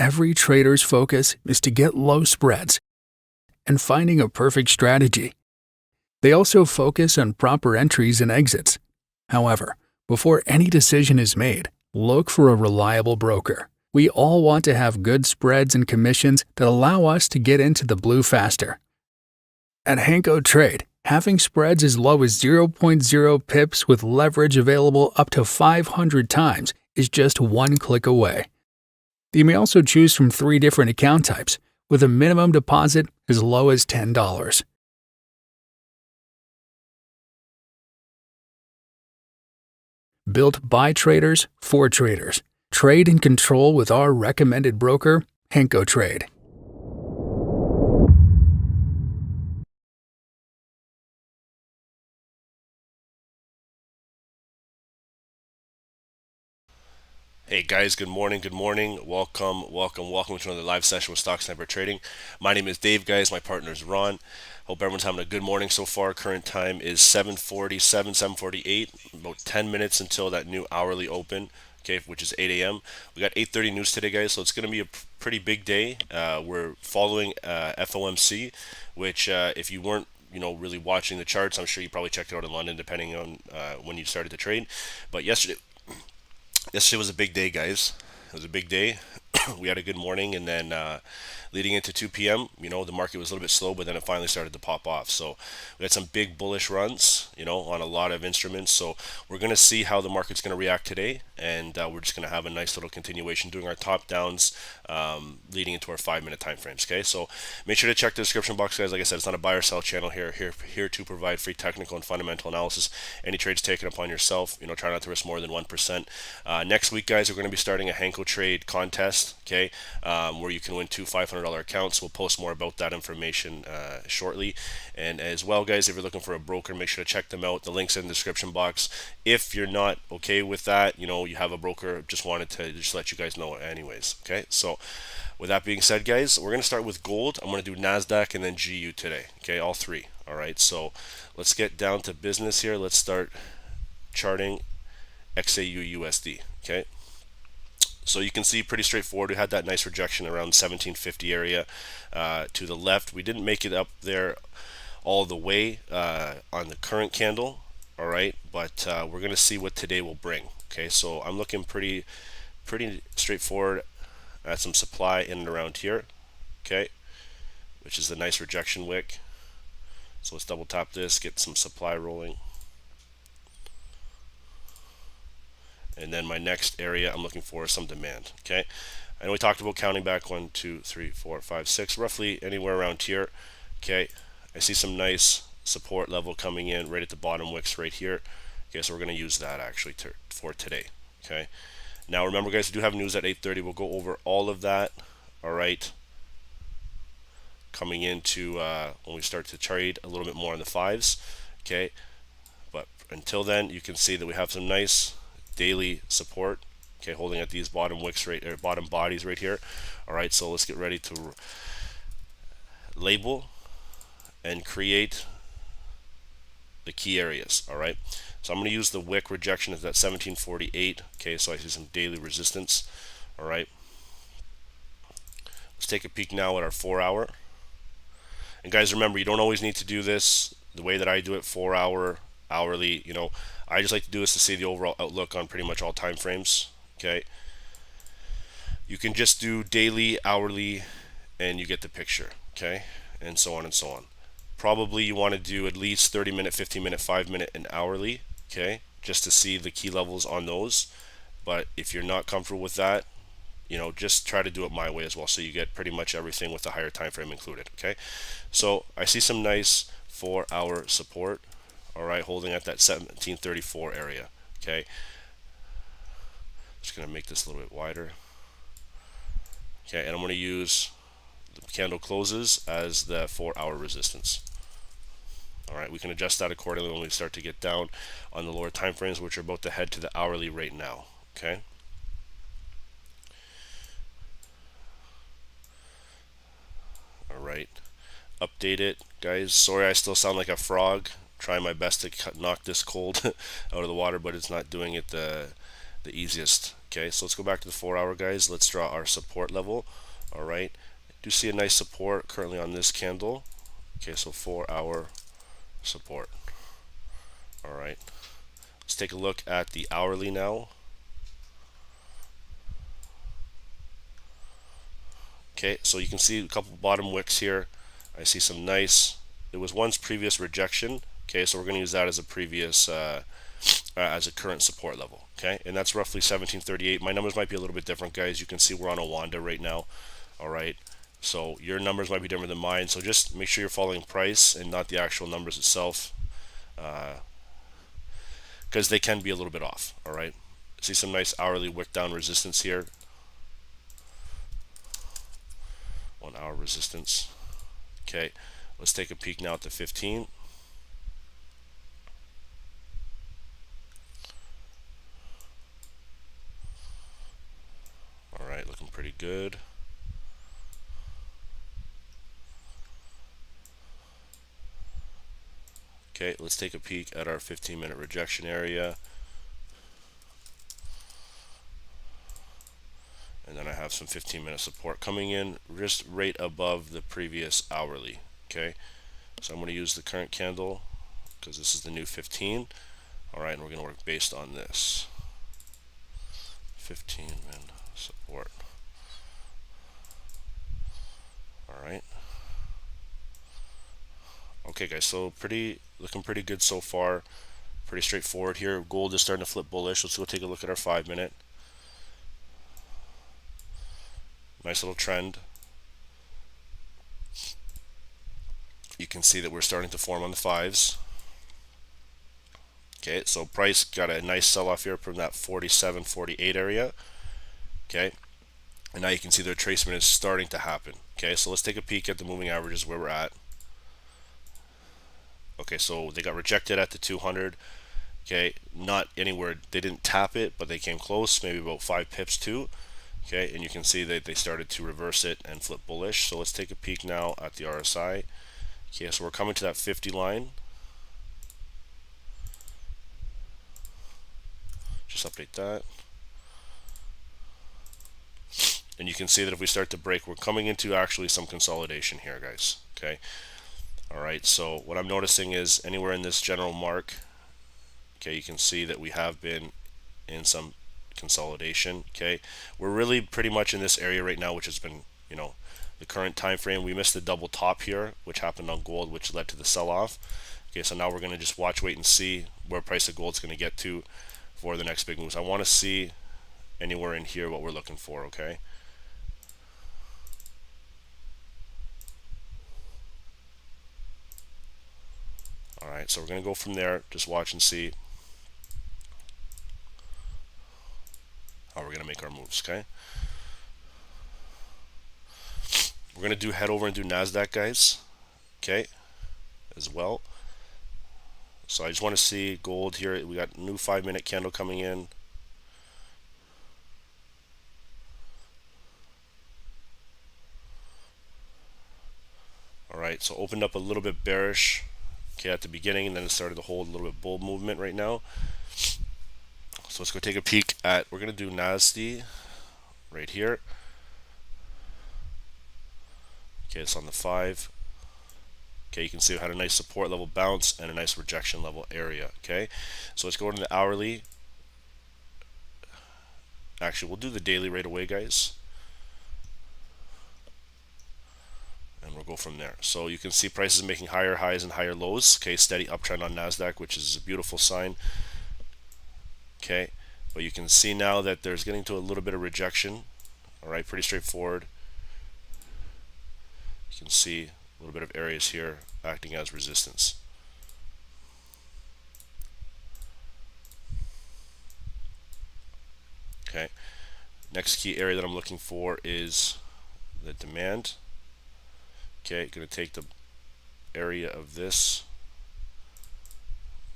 every trader's focus is to get low spreads and finding a perfect strategy. They also focus on proper entries and exits. However, before any decision is made, look for a reliable broker. We all want to have good spreads and commissions that allow us to get into the blue faster. At HankoTrade, having spreads as low as 0.0 pips with leverage available up to 500 times is just one click away. You may also choose from 3 different account types, with a minimum deposit as low as $10. Built by traders for traders. Trade and control with our recommended broker, HankoTrade. Hey guys, good morning, welcome to another live session with Stock Sniper Trading. My name is Dave, guys, my partner is Ron. Hope everyone's having a good morning so far. Current time is 7:47, 7:48, about 10 minutes until that new hourly open, okay, which is 8 a.m. We got 8:30 news today, guys, so it's going to be a pretty big day. We're following FOMC, which if you weren't really watching the charts, I'm sure you probably checked it out in London, depending on when you started to trade. But yesterday was a big day, guys. It was a big day. We had a good morning, and then leading into 2 p.m., the market was a little bit slow, but then it finally started to pop off. So we had some big bullish runs, on a lot of instruments. So we're going to see how the market's going to react today, and we're just going to have a nice little continuation doing our top downs leading into our 5-minute time frames. Okay, so make sure to check the description box, guys. Like I said, it's not a buy or sell channel here to provide free technical and fundamental analysis. Any trades taken upon yourself, try not to risk more than 1%. Next week, guys, we're going to be starting a HankoTrade contest, okay, where you can win 2 $500 accounts. We'll post more about that information shortly. And as well, guys, if you're looking for a broker, make sure to check them out. The link's in the description box. If you're not okay with that, you have a broker, just wanted to just let you guys know anyways. Okay, so with that being said, guys, we're going to start with gold. I'm going to do Nasdaq and then GU today. Okay, all 3. All right, so let's get down to business here. Let's start charting XAU USD. Okay, so you can see pretty straightforward. We had that nice rejection around 1750 area to the left. We didn't make it up there all the way on the current candle. All right, but we're going to see what today will bring. Okay, so I'm looking pretty straightforward at some supply in and around here. Okay, which is the nice rejection wick. So let's double tap this, get some supply rolling. And then my next area I'm looking for is some demand. Okay, I know we talked about counting back 1, 2, 3, 4, 5, 6, roughly anywhere around here. Okay, I see some nice support level coming in right at the bottom wicks right here. Okay, so we're going to use that actually for today. Okay, now remember, guys, we do have news at 8:30. We'll go over all of that. All right, coming into when we start to trade a little bit more on the 5s. Okay, but until then, you can see that we have some nice daily support. Okay, holding at these bottom wicks bottom bodies right here. All right, so let's get ready to label and create the key areas. All right, so I'm going to use the wick rejection at that 1748. Okay, so I see some daily resistance. All right, let's take a peek now at our 4-hour. And guys, remember, you don't always need to do this the way that I do it, 4-hour, hourly. I just like to do this to see the overall outlook on pretty much all time frames. Okay, you can just do daily, hourly, and you get the picture. Okay, and so on and so on. Probably you want to do at least 30-minute, 15-minute, 5-minute, and hourly. Okay, just to see the key levels on those. But if you're not comfortable with that, just try to do it my way as well, so you get pretty much everything with the higher time frame included. Okay, so I see some nice 4-hour support. All right, holding at that 1734 area. Okay, just going to make this a little bit wider. Okay, and I'm going to use the candle closes as the 4-hour resistance. All right, we can adjust that accordingly when we start to get down on the lower time frames, which are about to head to the hourly right now. Okay, all right, update it, guys. Sorry, I still sound like a frog. Trying my best to knock this cold out of the water, but it's not doing it the easiest. Okay, so let's go back to the 4-hour, guys. Let's draw our support level. All right, do see a nice support currently on this candle. Okay, so 4-hour support. All right, let's take a look at the hourly now. Okay, so you can see a couple bottom wicks here. I see some nice, there was once previous rejection. Okay, so we're going to use that as a previous as a current support level. Okay, and that's roughly 1738. My numbers might be a little bit different, guys. You can see we're on a Wanda right now. All right, so your numbers might be different than mine, so just make sure you're following price and not the actual numbers itself, because they can be a little bit off. All right, see some nice hourly wick down resistance here. 1 hour resistance. Okay, let's take a peek now at the 15. All right, looking pretty good. Okay, let's take a peek at our 15-minute rejection area. And then I have some 15-minute support coming in just right above the previous hourly. Okay, so I'm going to use the current candle because this is the new 15. All right, and we're going to work based on this 15-minute support. All right. Okay, guys, so looking pretty good so far. Pretty straightforward here. Gold is starting to flip bullish. Let's go take a look at our 5-minute. Nice little trend. You can see that we're starting to form on the 5s. Okay, so price got a nice sell-off here from that 47, 48 area. Okay, and now you can see the retracement is starting to happen. Okay, so let's take a peek at the moving averages where we're at. Okay, so they got rejected at the 200. Okay, not anywhere, they didn't tap it, but they came close, maybe about 5 pips too. Okay, and you can see that they started to reverse it and flip bullish. So let's take a peek now at the RSI. Okay, so we're coming to that 50 line. Just update that. And you can see that if we start to break, we're coming into actually some consolidation here, guys. Okay. All right, so what I'm noticing is anywhere in this general mark, okay, you can see that we have been in some consolidation. Okay, we're really pretty much in this area right now, which has been, you know, the current time frame. We missed the double top here, which happened on gold, which led to the sell-off. Okay, so now we're going to just watch, wait, and see where price of gold's going to get to for the next big moves. I want to see anywhere in here what we're looking for. Okay. All right, so we're going to go from there. Just watch and see how we're going to make our moves. Okay. We're going to head over and do Nasdaq, guys. Okay, as well. So I just want to see gold here. We got a new 5-minute candle coming in. All right, so opened up a little bit bearish, okay, at the beginning, and then it started to hold a little bit bull movement right now. So let's go take a peek at, we're going to do Nasdaq right here. Okay, it's on the 5. Okay, you can see we had a nice support level bounce and a nice rejection level area. Okay, so let's go into the hourly. Actually, we'll do the daily right away, guys. And we'll go from there. So you can see prices making higher highs and higher lows. Okay, steady uptrend on Nasdaq, which is a beautiful sign. Okay, but you can see now that there's getting to a little bit of rejection. All right, pretty straightforward. You can see a little bit of areas here acting as resistance. Okay, next key area that I'm looking for is the demand. Okay, going to take the area of this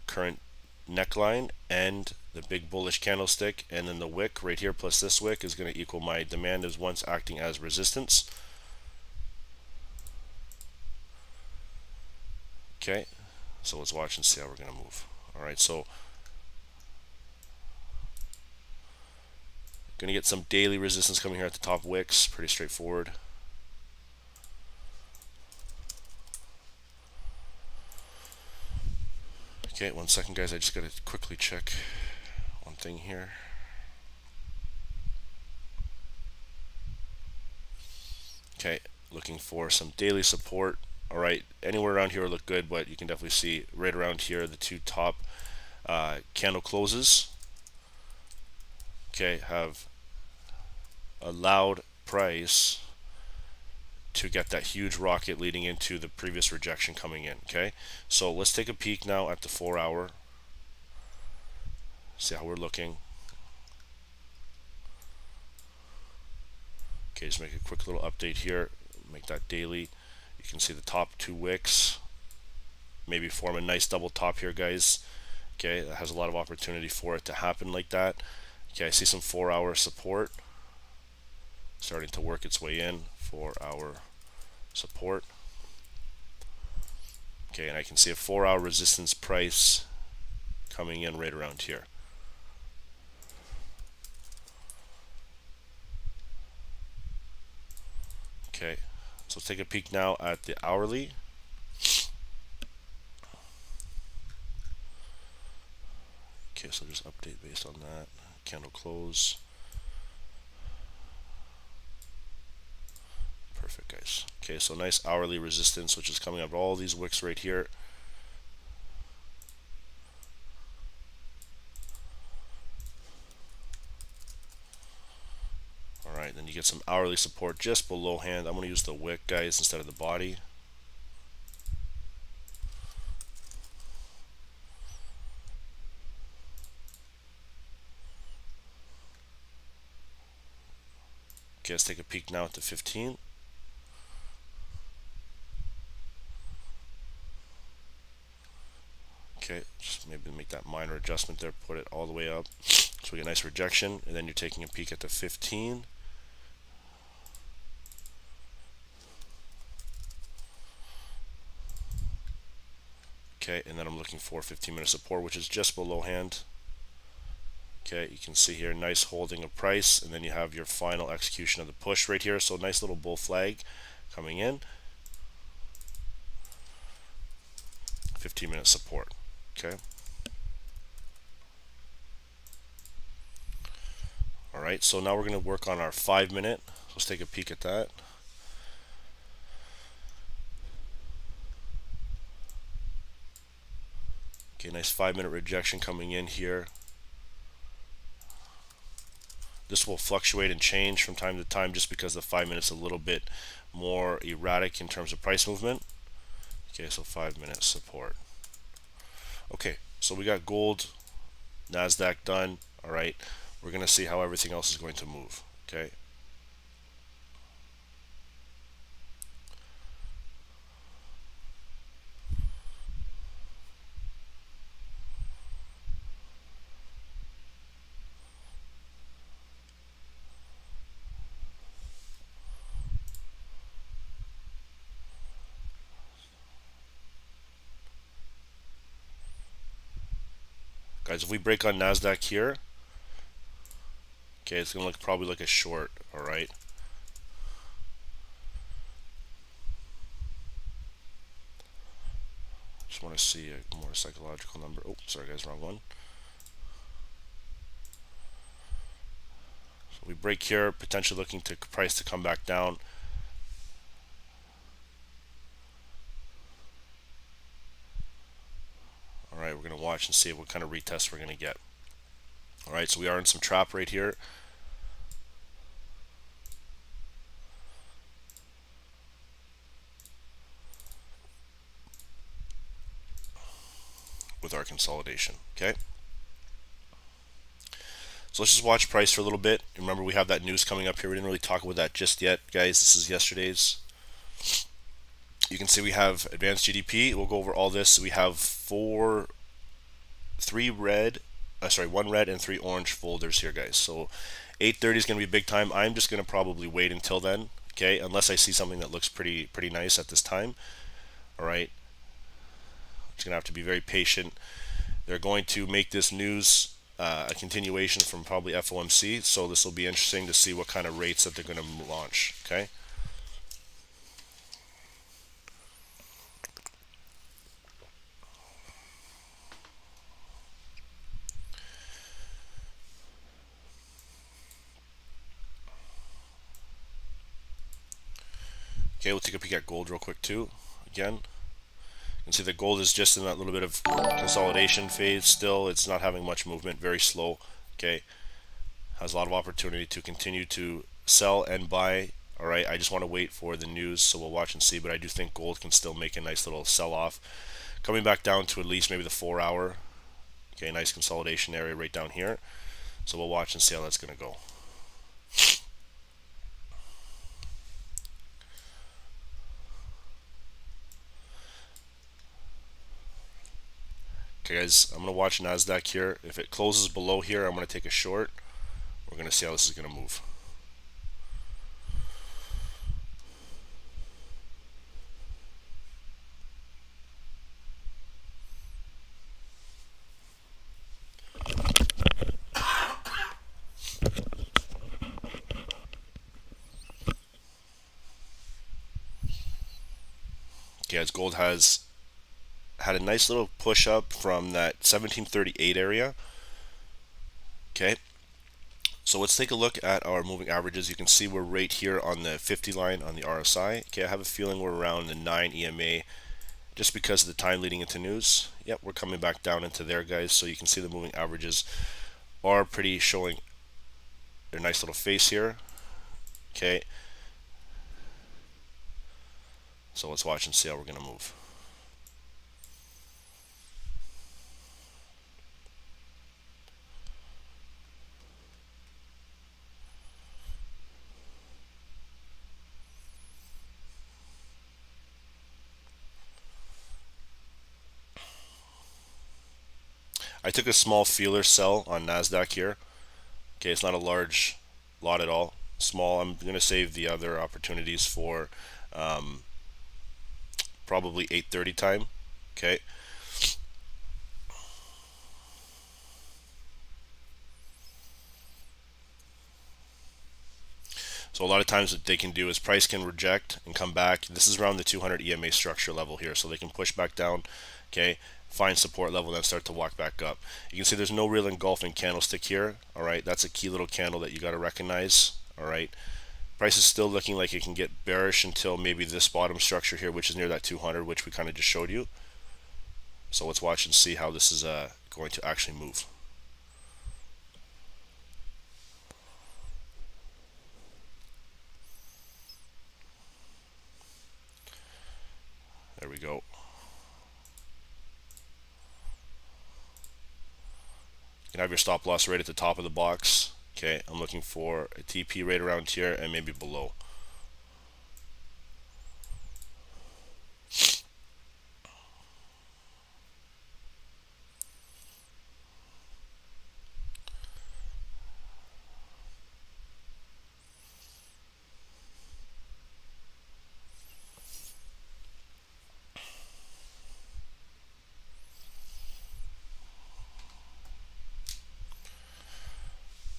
current neckline and the big bullish candlestick, and then the wick right here plus this wick is going to equal my demand as once acting as resistance. Okay, so let's watch and see how we're going to move. All right, so Going to get some daily resistance coming here at the top wicks. Pretty straightforward. Okay, 1 second, guys. I just got to quickly check one thing here. Okay, looking for some daily support. All right, anywhere around here will look good, but you can definitely see right around here the two top candle closes. Okay, have allowed price to get that huge rocket leading into the previous rejection coming in. Okay, so let's take a peek now at the 4 hour. See how we're looking. Okay, just make a quick little update here. Make that daily. You can see the top two wicks. Maybe form a nice double top here, guys. Okay, that has a lot of opportunity for it to happen like that. Okay, I see some 4 hour support starting to work its way in. 4 hour support. Okay, and I can see a 4 hour resistance price coming in right around here. Okay, so let's take a peek now at the hourly. Okay, so just update based on that. Candle close. Perfect, guys. Okay, so nice hourly resistance, which is coming up all these wicks right here. Alright, then you get some hourly support just below hand. I'm going to use the wick, guys, instead of the body. Okay, let's take a peek now at the 15. Okay, just maybe make that minor adjustment there, put it all the way up. So we get a nice rejection, and then you're taking a peek at the 15. Okay, and then I'm looking for 15-minute support, which is just below hand. Okay, you can see here, nice holding of price, and then you have your final execution of the push right here. So nice little bull flag coming in. 15-minute support. Okay. All right, so now we're going to work on our 5-minute. Let's take a peek at that. Okay, nice 5-minute rejection coming in here. This will fluctuate and change from time to time just because the 5 minutes is a little bit more erratic in terms of price movement. Okay, so 5-minute support. Okay, so we got gold, Nasdaq done. All right, we're going to see how everything else is going to move. Okay. Guys, if we break on Nasdaq here, okay, it's gonna look probably like a short. All right. Just want to see a more psychological number. Oh, sorry guys, wrong one. So we break here, potentially looking to price to come back down. All right, we're going to watch and see what kind of retest we're going to get. All right, so we are in some trap right here. With our consolidation, okay? So let's just watch price for a little bit. Remember, we have that news coming up here. We didn't really talk about that just yet, guys. This is yesterday's. You can see we have advanced GDP. We'll go over all this. We have one red and 3 orange folders here, guys. So 8:30 is going to be big time. I'm just going to probably wait until then, okay? Unless I see something that looks pretty nice at this time. All right. Just going to have to be very patient. They're going to make this news a continuation from probably FOMC, so this will be interesting to see what kind of rates that they're going to launch. Okay. Okay, we'll take a peek at gold real quick too. Again, you can see the gold is just in that little bit of consolidation phase still. It's not having much movement, very slow. Okay, has a lot of opportunity to continue to sell and buy. All right, I just want to wait for the news, so we'll watch and see. But I do think gold can still make a nice little sell-off, coming back down to at least maybe the 4-hour. Okay, nice consolidation area right down here. So we'll watch and see how that's going to go. Okay, guys, I'm going to watch Nasdaq here. If it closes below here, I'm going to take a short. We're going to see how this is going to move. Okay, as gold has had a nice little push up from that 1738 area. Okay, so let's take a look at our moving averages. You can see we're right here on the 50 line on the RSI. Okay, I have a feeling we're around the 9 EMA just because of the time leading into news. Yep, we're coming back down into there, guys. So you can see the moving averages are pretty showing their nice little face here. Okay, so let's watch and see how we're going to move. I took a small feeler sell on Nasdaq here. Okay, it's not a large lot at all. Small. I'm going to save the other opportunities for probably 8:30 time. Okay. So a lot of times what they can do is price can reject and come back. This is around the 200 EMA structure level here, so they can push back down. Okay, find support level, then start to walk back up. You can see there's no real engulfing candlestick here. All right, that's a key little candle that you got to recognize. All right, price is still looking like it can get bearish until maybe this bottom structure here, which is near that 200, which we kind of just showed you. So let's watch and see how this is going to actually move. There we go. You can have your stop loss right at the top of the box. Okay, I'm looking for a TP right around here and maybe below.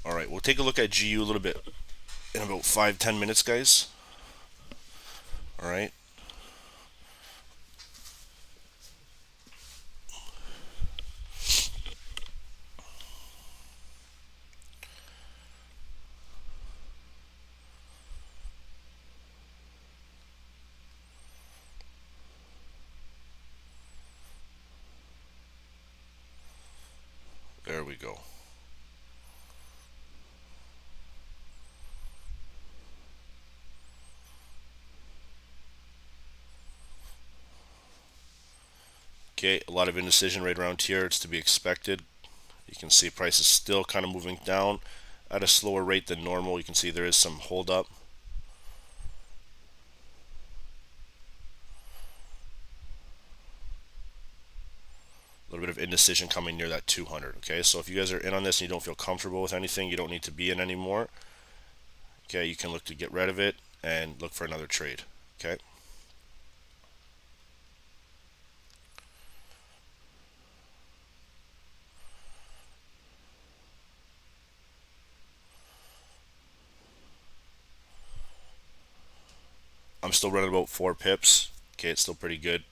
All right, we'll take a look at GU a little bit in about 5-10 minutes, guys. All right. There we go. Okay, a lot of indecision right around here. It's to be expected. You can see price is still kind of moving down at a slower rate than normal. You can see there is some hold up. A little bit of indecision coming near that 200. Okay, so if you guys are in on this and you don't feel comfortable with anything, you don't need to be in anymore. Okay, you can look to get rid of it and look for another trade. Okay. I'm still running about 4 pips. Okay, it's still pretty good.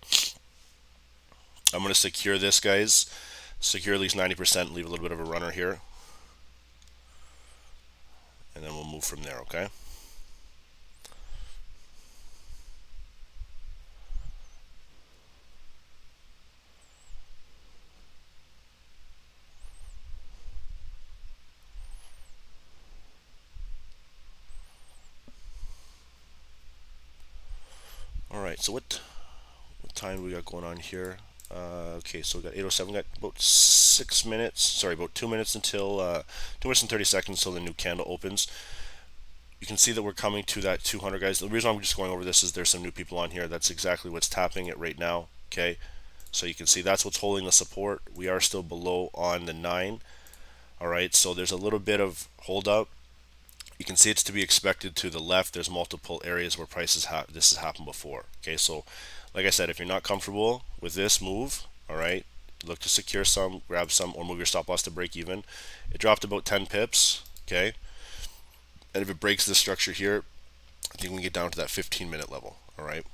I'm going to secure this, guys. Secure at least 90%, leave a little bit of a runner here. And then we'll move from there, okay? Alright, so what time do we got going on here? Okay, so we got 8:07. We got about 6 minutes. Sorry, about 2 minutes until 2 minutes and 30 seconds until the new candle opens. You can see that we're coming to that 200, guys. The reason I'm just going over this is there's some new people on here. That's exactly what's tapping it right now. Okay, so you can see that's what's holding the support. We are still below on the 9. All right, so there's a little bit of hold up. You can see it's to be expected to the left. There's multiple areas where prices this has happened before. Okay, so like I said, if you're not comfortable with this move, all right, look to secure some, grab some, or move your stop loss to break even. It dropped about 10 pips. Okay, and if it breaks this structure here, I think we can get down to that 15-minute level. All right.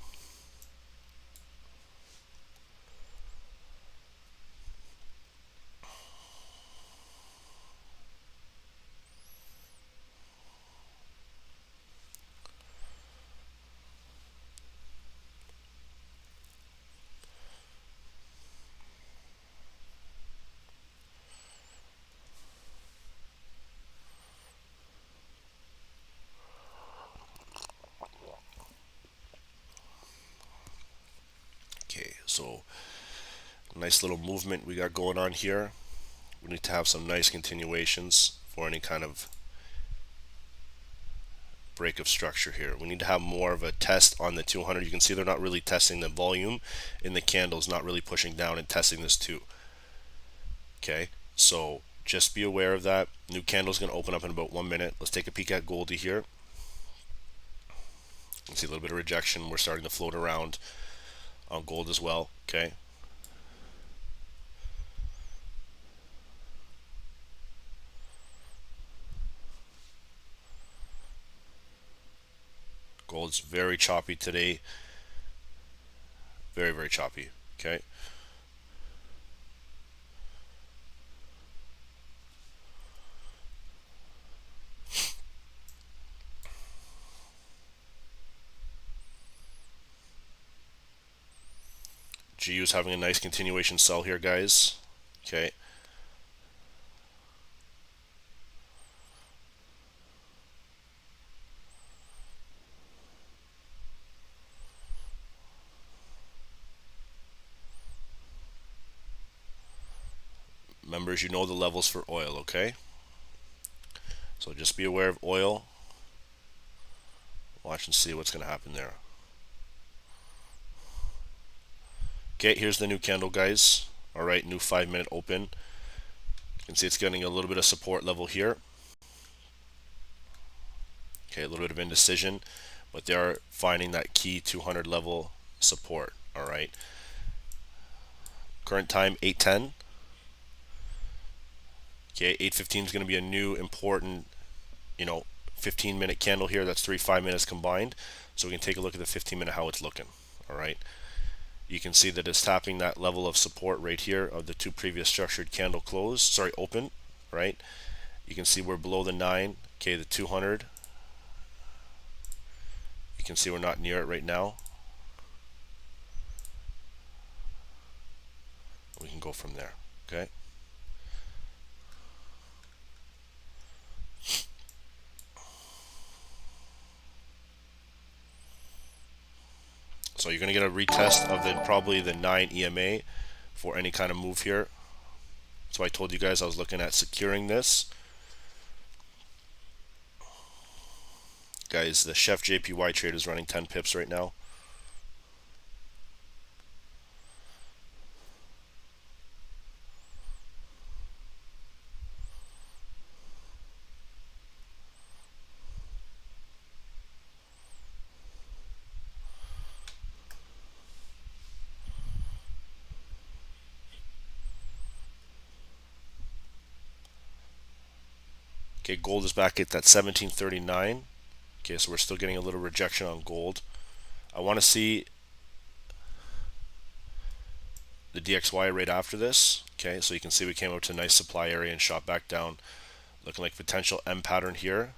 Okay, so nice little movement we got going on here. We need to have some nice continuations for any kind of break of structure here. We need to have more of a test on the 200. You can see they're not really testing the volume in the candles, not really pushing down and testing this too. Okay, so just be aware of that. New candle is going to open up in about 1 minute. Let's take a peek at Goldie here. You can see a little bit of rejection. We're starting to float around on gold as well. Okay, gold's very choppy today. Very, very choppy. Okay. GU is having a nice continuation sell here, guys. Okay. Members, you know the levels for oil, okay? So just be aware of oil. Watch and see what's going to happen there. Okay, here's the new candle, guys. All right, new 5-minute open. You can see it's getting a little bit of support level here. Okay, a little bit of indecision, but they are finding that key 200 level support. All right. Current time 8:10. Okay, 8:15 is going to be a new important, 15-minute candle here. That's 3 5 minutes combined. So we can take a look at the 15-minute how it's looking. All right. You can see that it's tapping that level of support right here of the two previous structured candle open, right? You can see we're below the 9, okay, the 200. You can see we're not near it right now. We can go from there, okay? So you're going to get a retest of probably the 9 EMA for any kind of move here. So I told you guys I was looking at securing this. Guys, the Chef JPY trade is running 10 pips right now. Okay, gold is back at that 1739. Okay, so we're still getting a little rejection on gold. I want to see the DXY right after this. Okay, so you can see we came out to a nice supply area and shot back down, looking like potential M pattern here.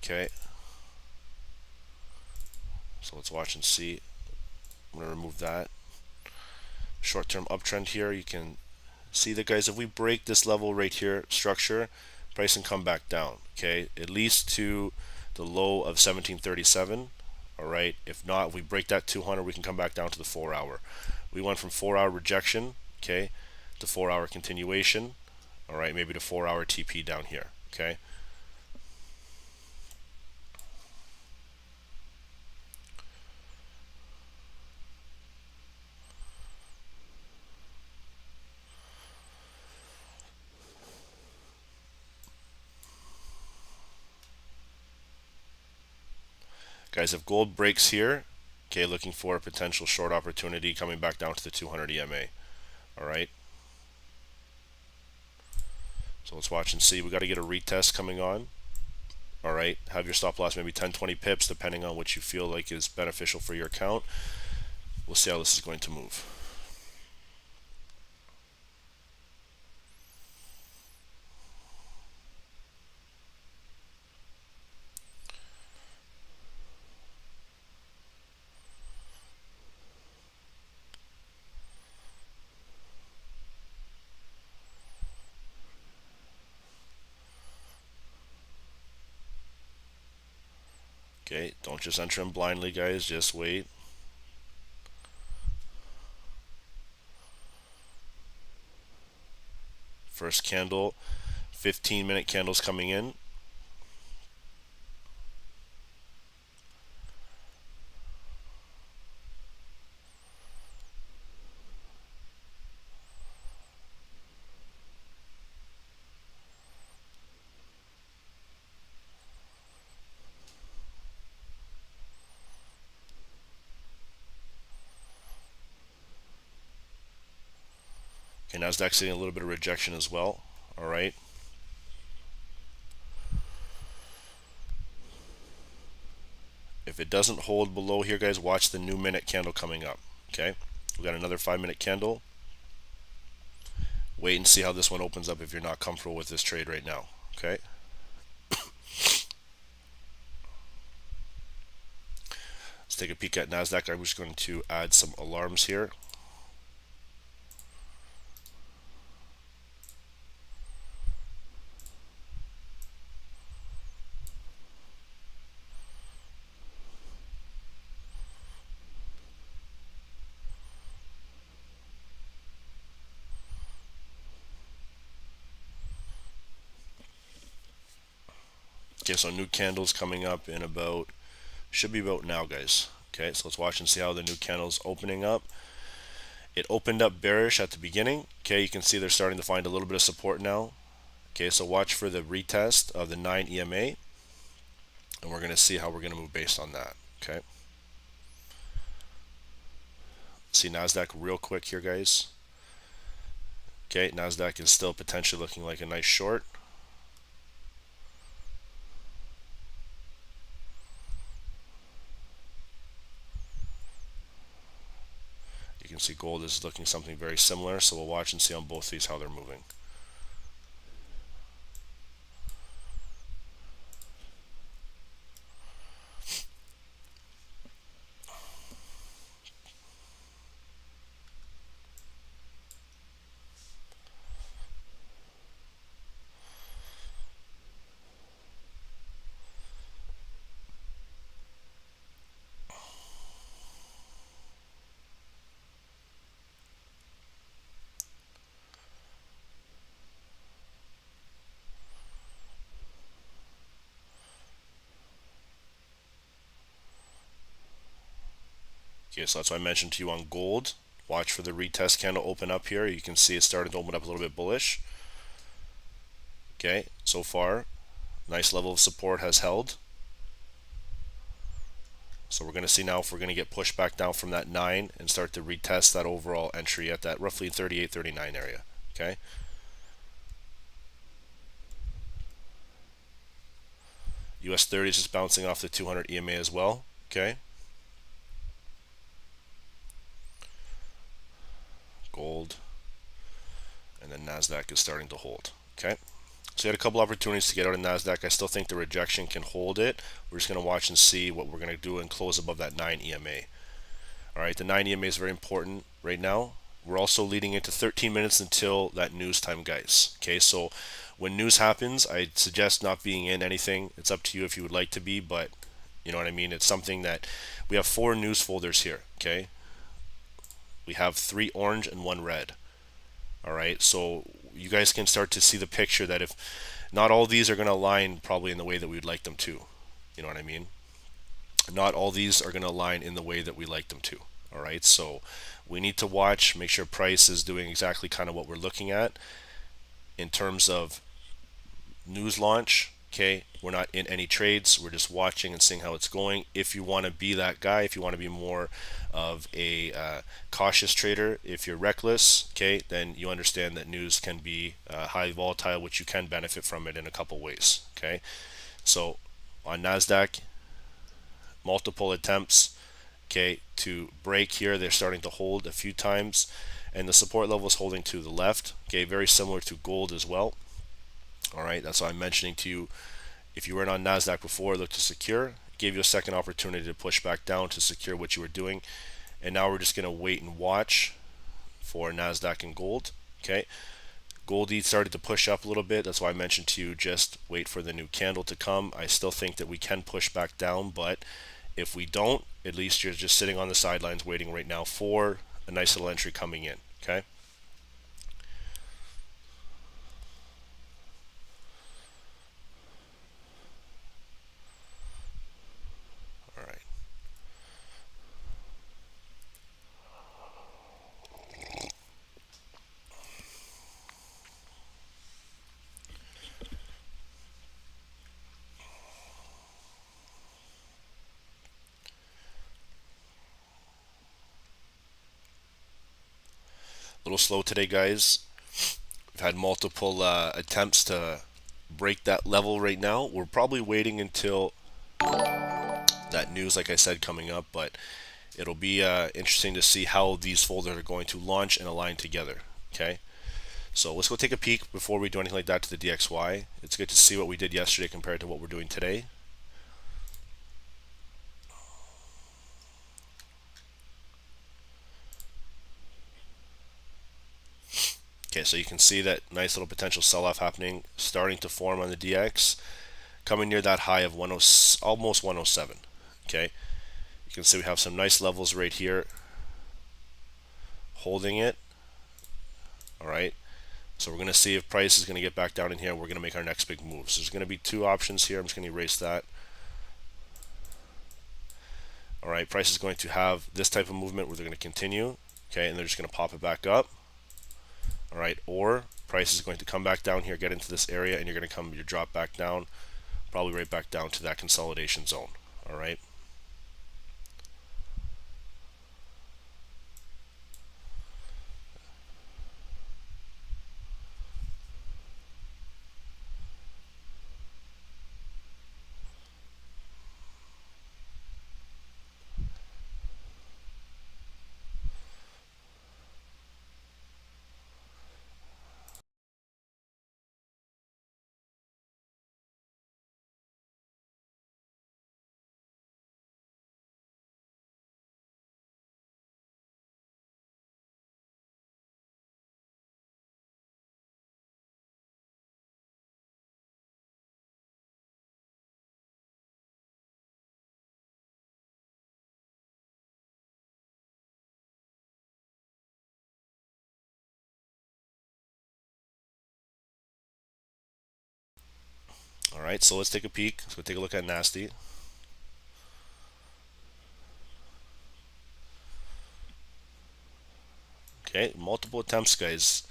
Okay, so let's watch and see. I'm going to remove that. Short-term uptrend here. You can see that, guys, if we break this level right here, structure, price can come back down. Okay, at least to the low of 1737. All right, if not, if we break that 200, we can come back down to the 4-hour. We went from 4-hour rejection, okay, to 4-hour continuation. All right, maybe to 4-hour TP down here. Okay. Guys, if gold breaks here, okay, looking for a potential short opportunity coming back down to the 200 EMA. All right. So let's watch and see. We got to get a retest coming on. All right. Have your stop loss maybe 10, 20 pips, depending on what you feel like is beneficial for your account. We'll see how this is going to move. Okay, don't just enter in blindly, guys. Just wait. First candle, 15-minute candles coming in. Okay, Nasdaq seeing a little bit of rejection as well. All right. If it doesn't hold below here, guys, watch the new minute candle coming up. Okay, we got another 5-minute candle. Wait and see how this one opens up if you're not comfortable with this trade right now. Okay. Let's take a peek at Nasdaq. I'm just going to add some alarms here. Okay, so new candles coming up in about, should be about now, guys. Okay, so let's watch and see how the new candle's opening up. It opened up bearish at the beginning. Okay, you can see they're starting to find a little bit of support now. Okay, so watch for the retest of the 9 EMA, and we're going to see how we're going to move based on that. Okay. See Nasdaq real quick here, guys. Okay, Nasdaq is still potentially looking like a nice short. You can see gold is looking something very similar, so we'll watch and see on both these how they're moving. Okay, so that's what I mentioned to you on gold. Watch for the retest candle open up here. You can see it started to open up a little bit bullish. Okay, so far, nice level of support has held. So we're going to see now if we're going to get pushed back down from that 9 and start to retest that overall entry at that roughly 38, 39 area. Okay. US 30 is just bouncing off the 200 EMA as well. Okay. Gold. And then Nasdaq is starting to hold. Okay. So you had a couple opportunities to get out of Nasdaq. I still think the rejection can hold it. We're just going to watch and see what we're going to do and close above that 9 EMA. All right, the 9 EMA is very important right now. We're also leading into 13 minutes until that news time, guys. Okay, so when news happens, I suggest not being in anything. It's up to you if you would like to be, but you know what I mean? It's something that we have 4 news folders here. Okay, we have 3 orange and 1 red. All right, so you guys can start to see the picture that if not all these are going to align probably in the way that we would like them to. You know what I mean? Not all these are going to align in the way that we like them to. All right, so we need to watch, make sure price is doing exactly kind of what we're looking at in terms of news launch. Okay, we're not in any trades, we're just watching and seeing how it's going. If you want to be that guy, if you want to be more of a cautious trader, if you're reckless, okay, then you understand that news can be highly volatile, which you can benefit from it in a couple ways. Okay, so on Nasdaq, multiple attempts, okay, to break here. They're starting to hold a few times, and the support level is holding to the left. Okay, very similar to gold as well. All right, that's why I'm mentioning to you, if you weren't on Nasdaq before, look to secure. Gave you a second opportunity to push back down to secure what you were doing, and now we're just going to wait and watch for Nasdaq and gold. Okay, Goldie started to push up a little bit. That's why I mentioned to you, just wait for the new candle to come. I still think that we can push back down, but if we don't, at least you're just sitting on the sidelines waiting right now for a nice little entry coming in. Okay. All right. A little slow today, guys. We've had multiple attempts to break that level right now. We're probably waiting until that news, like I said, coming up, but it'll be interesting to see how these folders are going to launch and align together. Okay, so let's go take a peek before we do anything like that to the DXY. It's good to see what we did yesterday compared to what we're doing today. Okay, so you can see that nice little potential sell-off happening, starting to form on the DX, coming near that high of almost 107. Okay, you can see we have some nice levels right here, holding it. All right, so we're going to see if price is going to get back down in here. We're going to make our next big move. So there's going to be 2 options here. I'm just going to erase that. All right, price is going to have this type of movement where they're going to continue. Okay, and they're just going to pop it back up. All right, or price is going to come back down here, get into this area, and you're going to drop back down, probably right back down to that consolidation zone. All right. All right, so let's take a peek. Let's go take a look at Nasty. Okay, multiple attempts, guys.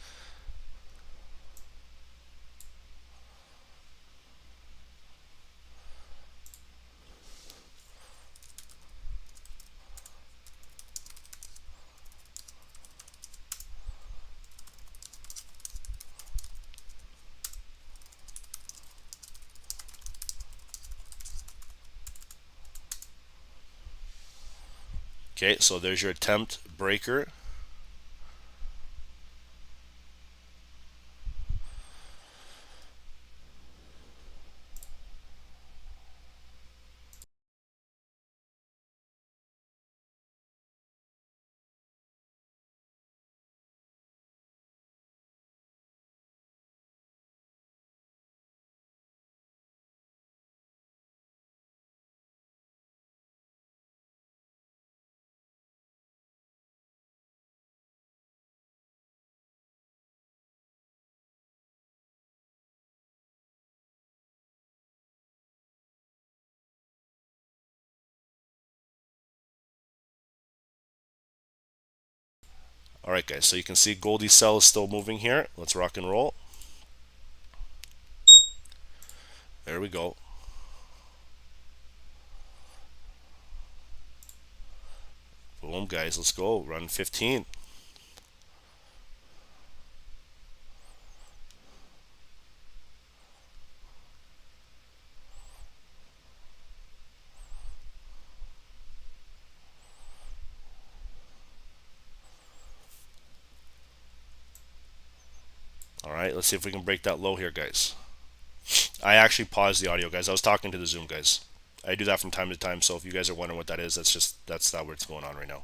Okay, so there's your attempt breaker. All right, guys, so you can see Goldie Cell is still moving here. Let's rock and roll. There we go. Boom, guys, let's go. Run 15. All right, let's see if we can break that low here, guys. I actually paused the audio, guys. I was talking to the Zoom guys. I do that from time to time, so if you guys are wondering what that is, that's not what's going on right now.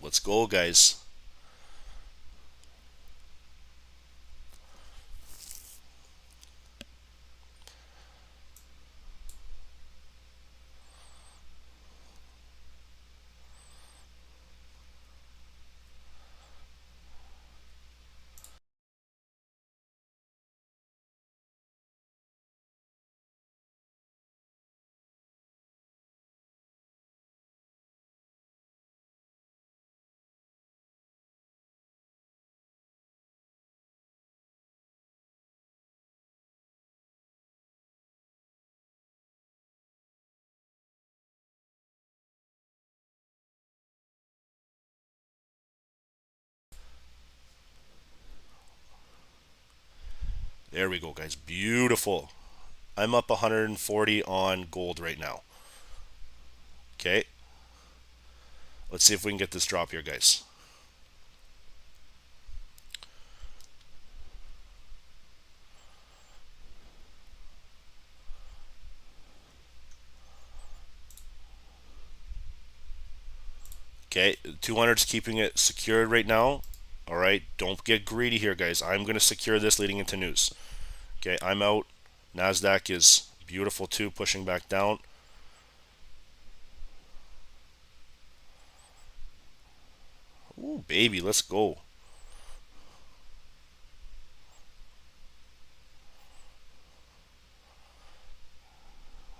Let's go, guys. There we go, guys. Beautiful. I'm up 140 on gold right now. Okay. Let's see if we can get this drop here, guys. Okay, 200's keeping it secured right now. All right, don't get greedy here, guys. I'm going to secure this leading into news. Okay, I'm out. Nasdaq is beautiful too, pushing back down. Ooh, baby, let's go.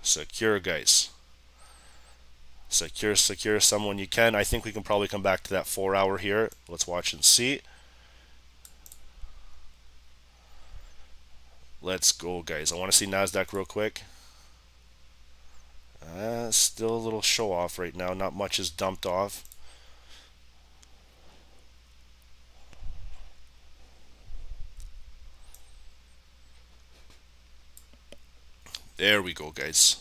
Secure, guys. Secure someone you can. I think we can probably come back to that 4 hour here. Let's watch and see. Let's go, guys. I want to see Nasdaq real quick. Still a little show off right now. Not much is dumped off. There we go, guys.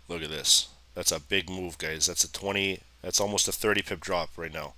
Look at this. That's a big move, guys. That's a 20. That's almost a 30 pip drop right now.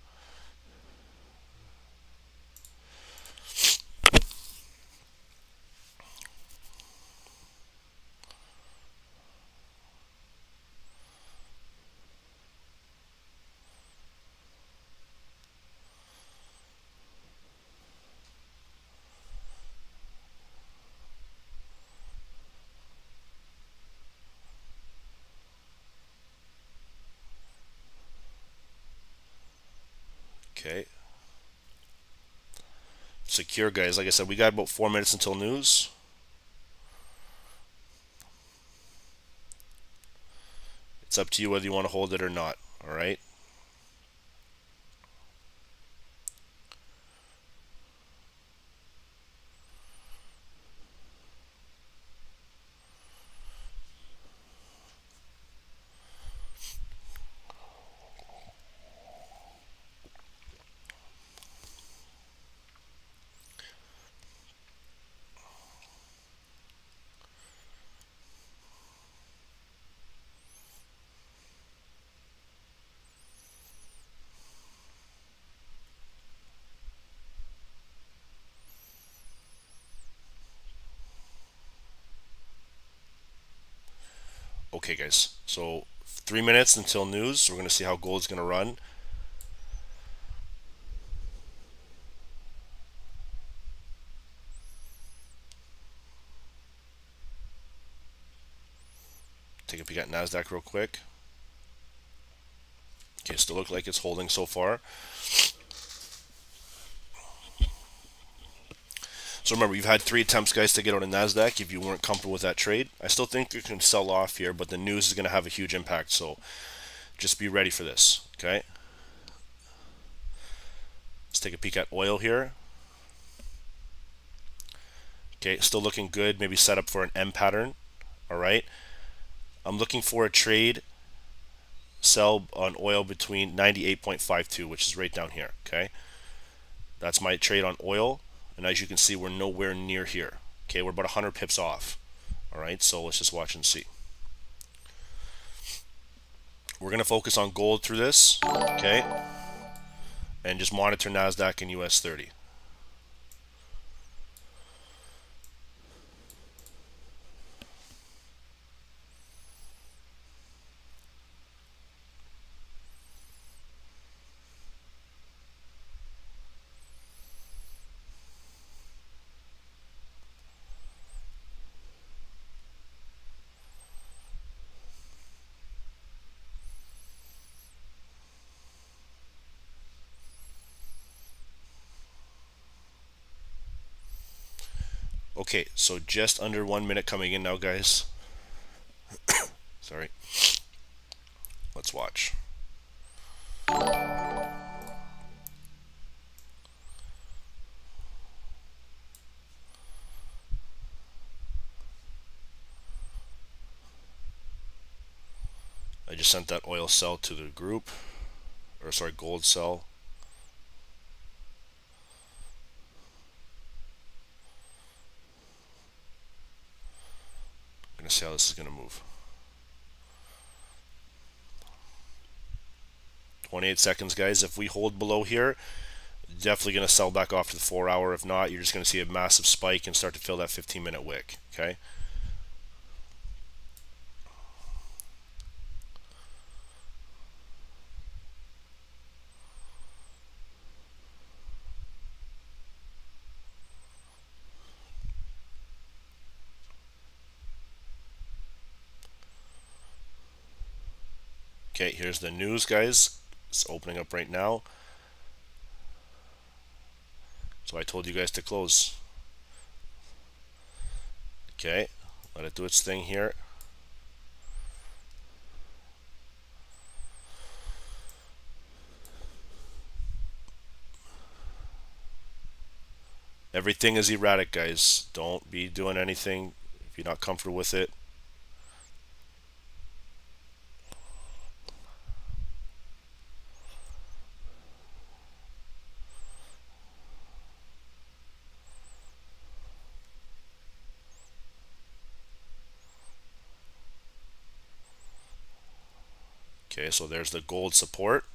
Okay. Secure, guys. Like I said, we got about 4 minutes until news. It's up to you whether you want to hold it or not. All right. Okay, guys, so 3 minutes until news. We're going to see how gold's going to run. Take a peek at Nasdaq real quick. Okay, still look like it's holding so far. So remember, you've had 3 attempts, guys, to get out of Nasdaq. If you weren't comfortable with that trade, I still think you can sell off here, but the news is going to have a huge impact. So just be ready for this. Okay. Let's take a peek at oil here. Okay, still looking good. Maybe set up for an M pattern. All right. I'm looking for a trade sell on oil between 98.52, which is right down here. Okay. That's my trade on oil. And as you can see, we're nowhere near here. Okay, we're about 100 pips off. All right, so let's just watch and see. We're going to focus on gold through this, okay, and just monitor Nasdaq and US 30. Okay, so just under 1 minute coming in now, guys. Sorry. Let's watch. I just sent that oil sell to the group, or sorry, gold sell. I'm going to see how this is going to move. 28 seconds, guys. If we hold below here, definitely going to sell back off to the 4 hour. If not, you're just going to see a massive spike and start to fill that 15-minute wick. Okay. Okay, here's the news, guys. It's opening up right now. So I told you guys to close. Okay, let it do its thing here. Everything is erratic, guys. Don't be doing anything if you're not comfortable with it. Okay, so there's the gold support.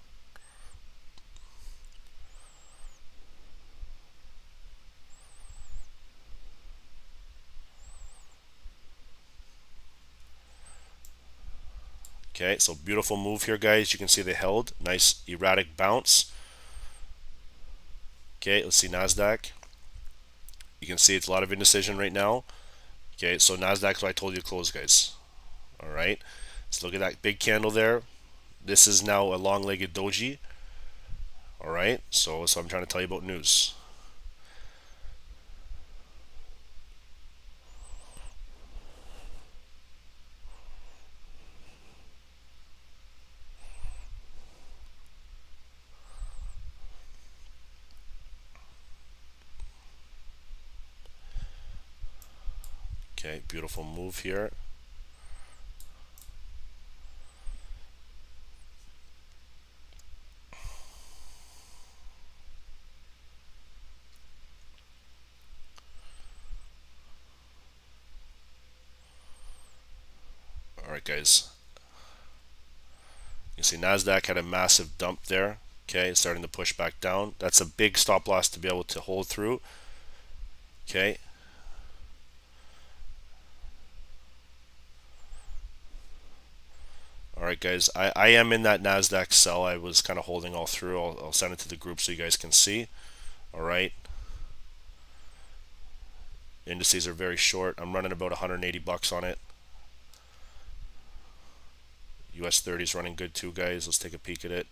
Okay, so beautiful move here, guys. You can see they held. Nice erratic bounce. Okay, let's see Nasdaq. You can see it's a lot of indecision right now. Okay, so Nasdaq's what I told you to close, guys. All right, let's look at that big candle there. This is now a long-legged doji. All right, so I'm trying to tell you about news. Okay, beautiful move here. All right, guys. You see Nasdaq had a massive dump there. Okay, it's starting to push back down. That's a big stop loss to be able to hold through. Okay. right, guys, I am in that Nasdaq sell. I was kind of holding all through. I'll send it to the group so you guys can see. All right. Indices are very short. I'm running about 180 bucks on it. US 30 is running good too, guys. Let's take a peek at it.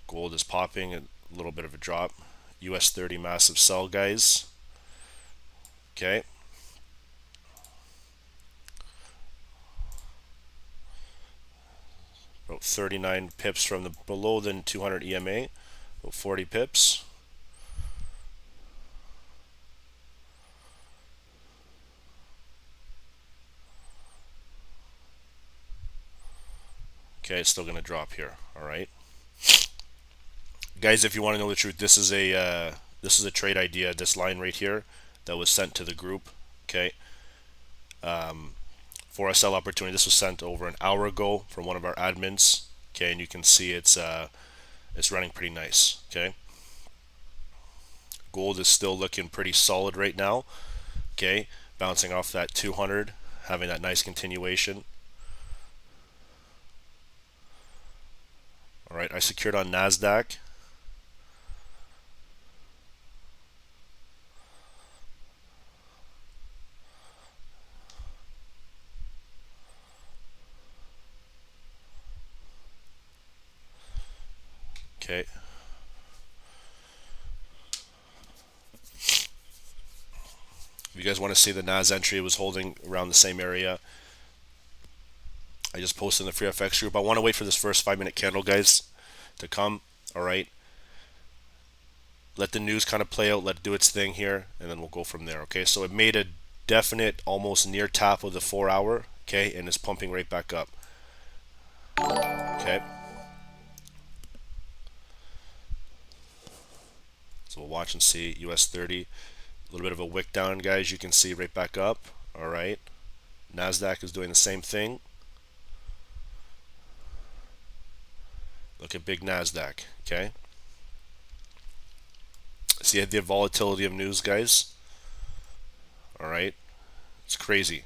Gold is popping, a little bit of a drop. US 30 massive sell, guys. Okay. About 39 pips from the below the 200 EMA. About 40 pips. Okay, it's still going to drop here. All right, guys. If you want to know the truth, this is a trade idea. This line right here that was sent to the group. Okay, for a sell opportunity. This was sent over an hour ago from one of our admins. Okay, and you can see it's running pretty nice. Okay, gold is still looking pretty solid right now. Okay, bouncing off that 200, having that nice continuation. All right, I secured on Nasdaq. Okay. If you guys want to see the NAS entry, it was holding around the same area. I just posted in the FreeFX group. I want to wait for this first 5-minute candle, guys, to come. All right. Let the news kind of play out. Let it do its thing here, and then we'll go from there. Okay. So it made a definite, almost near top of the 4-hour. Okay, and it's pumping right back up. Okay. So we'll watch and see. US 30, a little bit of a wick down, guys. You can see right back up. All right. Nasdaq is doing the same thing. Look at big Nasdaq. Okay. See the volatility of news, guys. All right. It's crazy.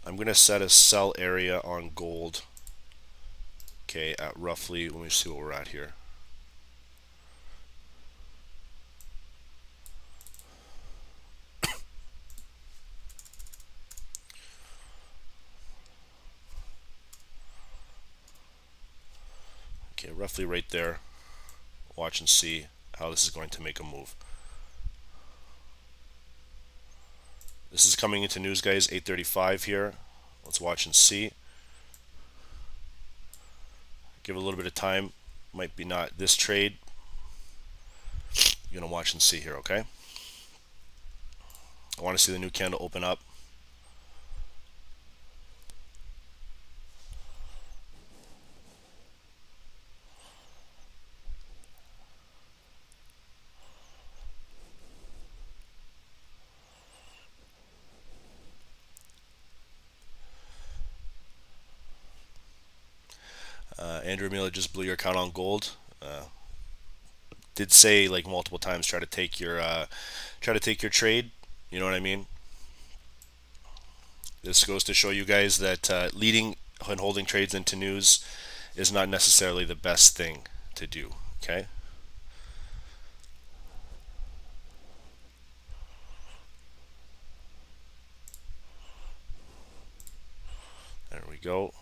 I'm going to set a sell area on gold. Okay, at roughly, let me see what we're at here. Okay, roughly right there. Watch and see how this is going to make a move. This is coming into news, guys, 8:35 here. Let's watch and see. Give it a little bit of time. Might be not this trade. You're going to watch and see here, okay? I want to see the new candle open up. Andrew Miller just blew your account on gold. Did say like multiple times, try to take your trade. You know what I mean? This goes to show you guys that leading and holding trades into news is not necessarily the best thing to do. Okay. There we go.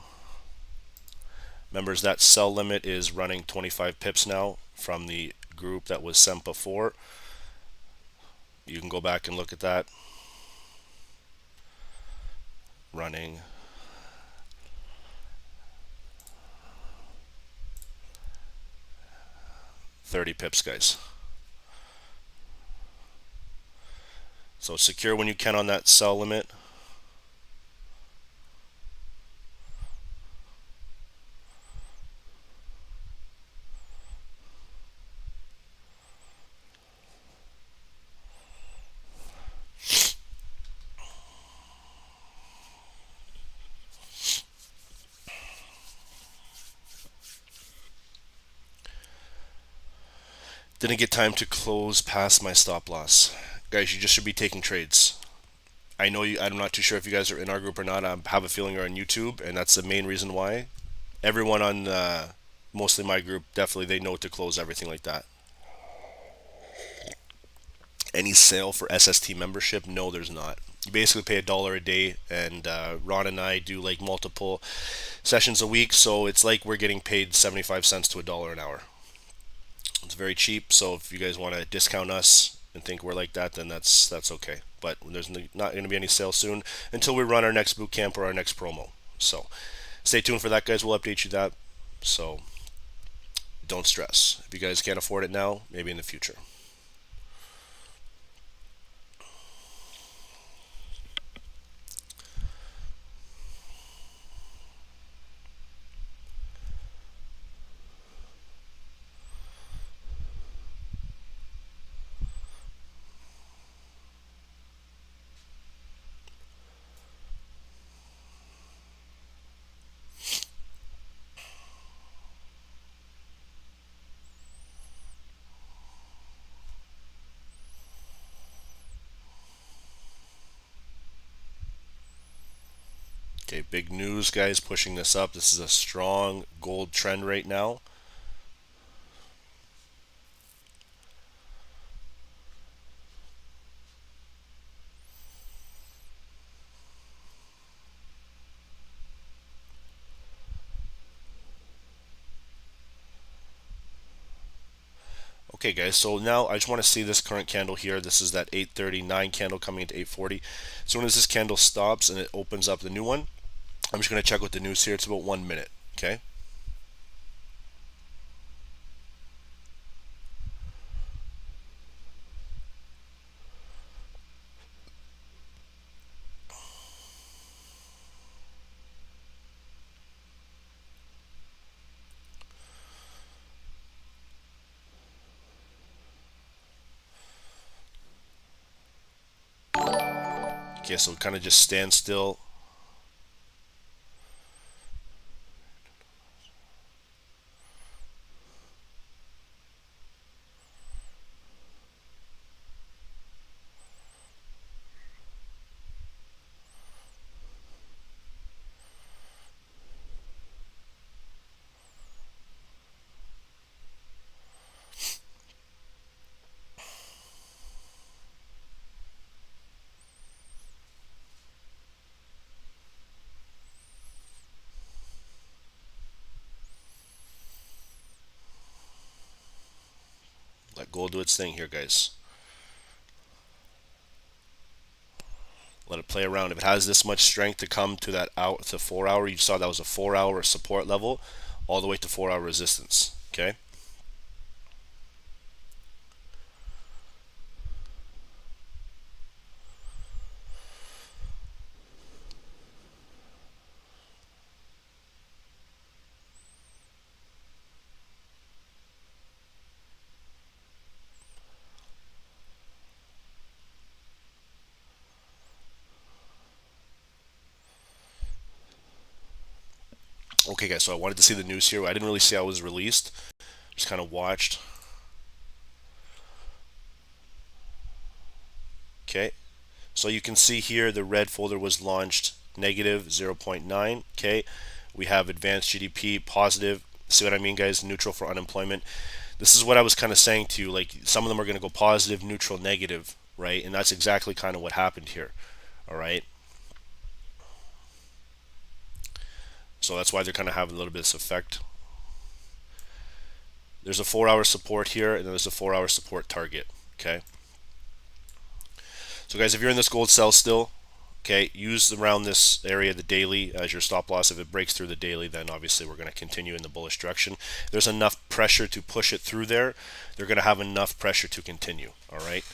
Members, that sell limit is running 25 pips now from the group that was sent before. You can go back and look at that. Running $30 pips, guys. So secure when you can on that sell limit. Didn't get time to close past my stop loss. Guys, you just should be taking trades. I know you. I'm not too sure if you guys are in our group or not. I have a feeling you're on YouTube, and that's the main reason why. Everyone on mostly my group, definitely they know to close everything like that. Any sale for SST membership? No, there's not. You basically pay $1 a day, and Ron and I do like multiple sessions a week, so it's like we're getting paid 75 cents to $1 an hour. It's very cheap, so if you guys want to discount us and think we're like that, then that's okay. But there's not going to be any sale soon until we run our next boot camp or our next promo. So stay tuned for that, guys. We'll update you that. So don't stress. If you guys can't afford it now, maybe in the future. Okay, big news, guys, pushing this up. This is a strong gold trend right now. Okay, guys, so now I just want to see this current candle here. This is that 839 candle coming into 840. As soon as this candle stops and it opens up the new one, I'm just going to check with the news here. It's about 1 minute, okay? Okay, so kind of just stand still. Let gold do its thing here, guys. Let it play around. If it has this much strength to come to that out to 4 hour, you saw that was a 4 hour support level, all the way to 4 hour resistance. Okay. Okay, guys. So I wanted to see the news here. I didn't really see how it was released. Just kind of watched. Okay. So you can see here the red folder was launched negative 0.9. Okay. We have advanced GDP positive. See what I mean, guys? Neutral for unemployment. This is what I was kind of saying to you. Like some of them are going to go positive, neutral, negative, right? And that's exactly kind of what happened here. All right. So that's why they're kind of having a little bit of this effect. There's a 4 hour support here, and then there's a 4 hour support target. Okay. So guys, if you're in this gold sell still, okay, use around this area, the daily, as your stop loss. If it breaks through the daily, then obviously we're going to continue in the bullish direction. If there's enough pressure to push it through there, they're going to have enough pressure to continue. All right.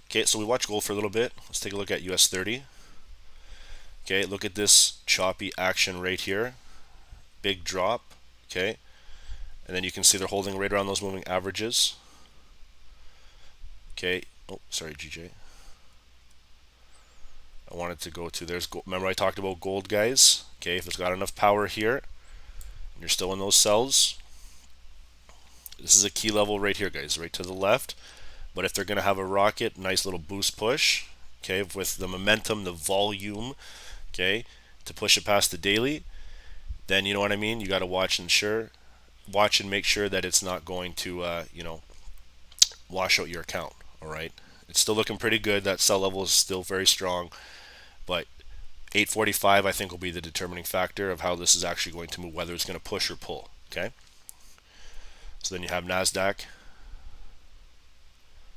Okay, so we watch gold for a little bit. Let's take a look at US 30. Okay, look at this choppy action right here. Big drop. Okay, and then you can see they're holding right around those moving averages. Okay, oh, sorry, GJ. I want it to go to. There's gold. Remember I talked about gold, guys? Okay, if it's got enough power here, and you're still in those cells, this is a key level right here, guys, right to the left. But if they're going to have a rocket, nice little boost push, okay, with the momentum, the volume, okay, to push it past the daily, then you know what I mean? You got to watch and make sure that it's not going to, wash out your account, all right? It's still looking pretty good. That sell level is still very strong, but 845 I think will be the determining factor of how this is actually going to move, whether it's going to push or pull, okay? So then you have Nasdaq.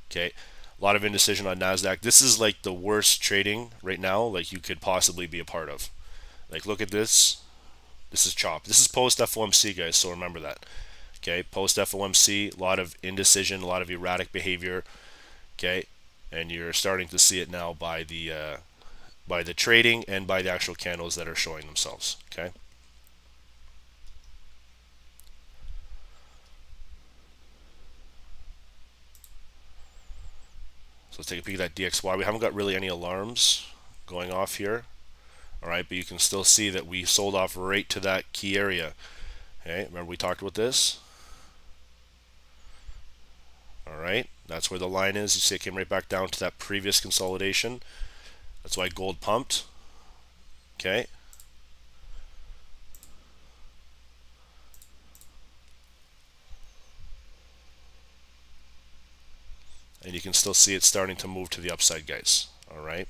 Okay, a lot of indecision on Nasdaq. This is like the worst trading right now like you could possibly be a part of. Like, look at this. This is chop. This is post FOMC, guys, so remember that. Okay, post FOMC, a lot of indecision, a lot of erratic behavior. Okay, and you're starting to see it now by the trading and by the actual candles that are showing themselves. Okay. So let's take a peek at that DXY. We haven't got really any alarms going off here. All right, but you can still see that we sold off right to that key area. Okay, remember we talked about this? All right, that's where the line is. You see it came right back down to that previous consolidation. That's why gold pumped. Okay. And you can still see it starting to move to the upside, guys. All right.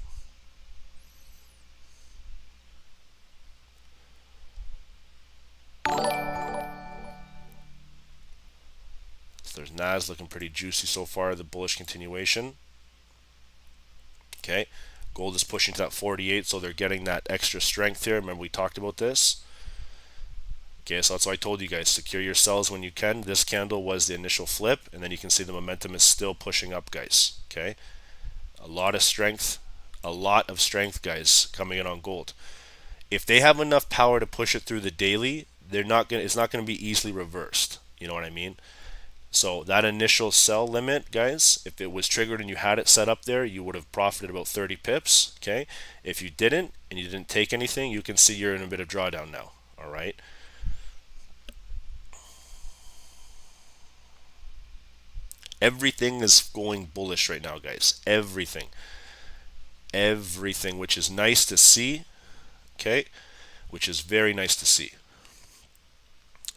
So there's NAS looking pretty juicy so far, the bullish continuation. Okay. Gold is pushing to that 48, so they're getting that extra strength here. Remember we talked about this. Okay, so that's why I told you guys, secure your sells when you can. This candle was the initial flip, and then you can see the momentum is still pushing up, guys. Okay, a lot of strength, guys, coming in on gold. If they have enough power to push it through the daily, it's not gonna be easily reversed. You know what I mean? So that initial sell limit, guys, if it was triggered and you had it set up there, you would have profited about 30 pips. Okay, if you didn't and you didn't take anything, you can see you're in a bit of drawdown now. All right. Everything is going bullish right now, guys. Everything, which is nice to see. Okay, which is very nice to see.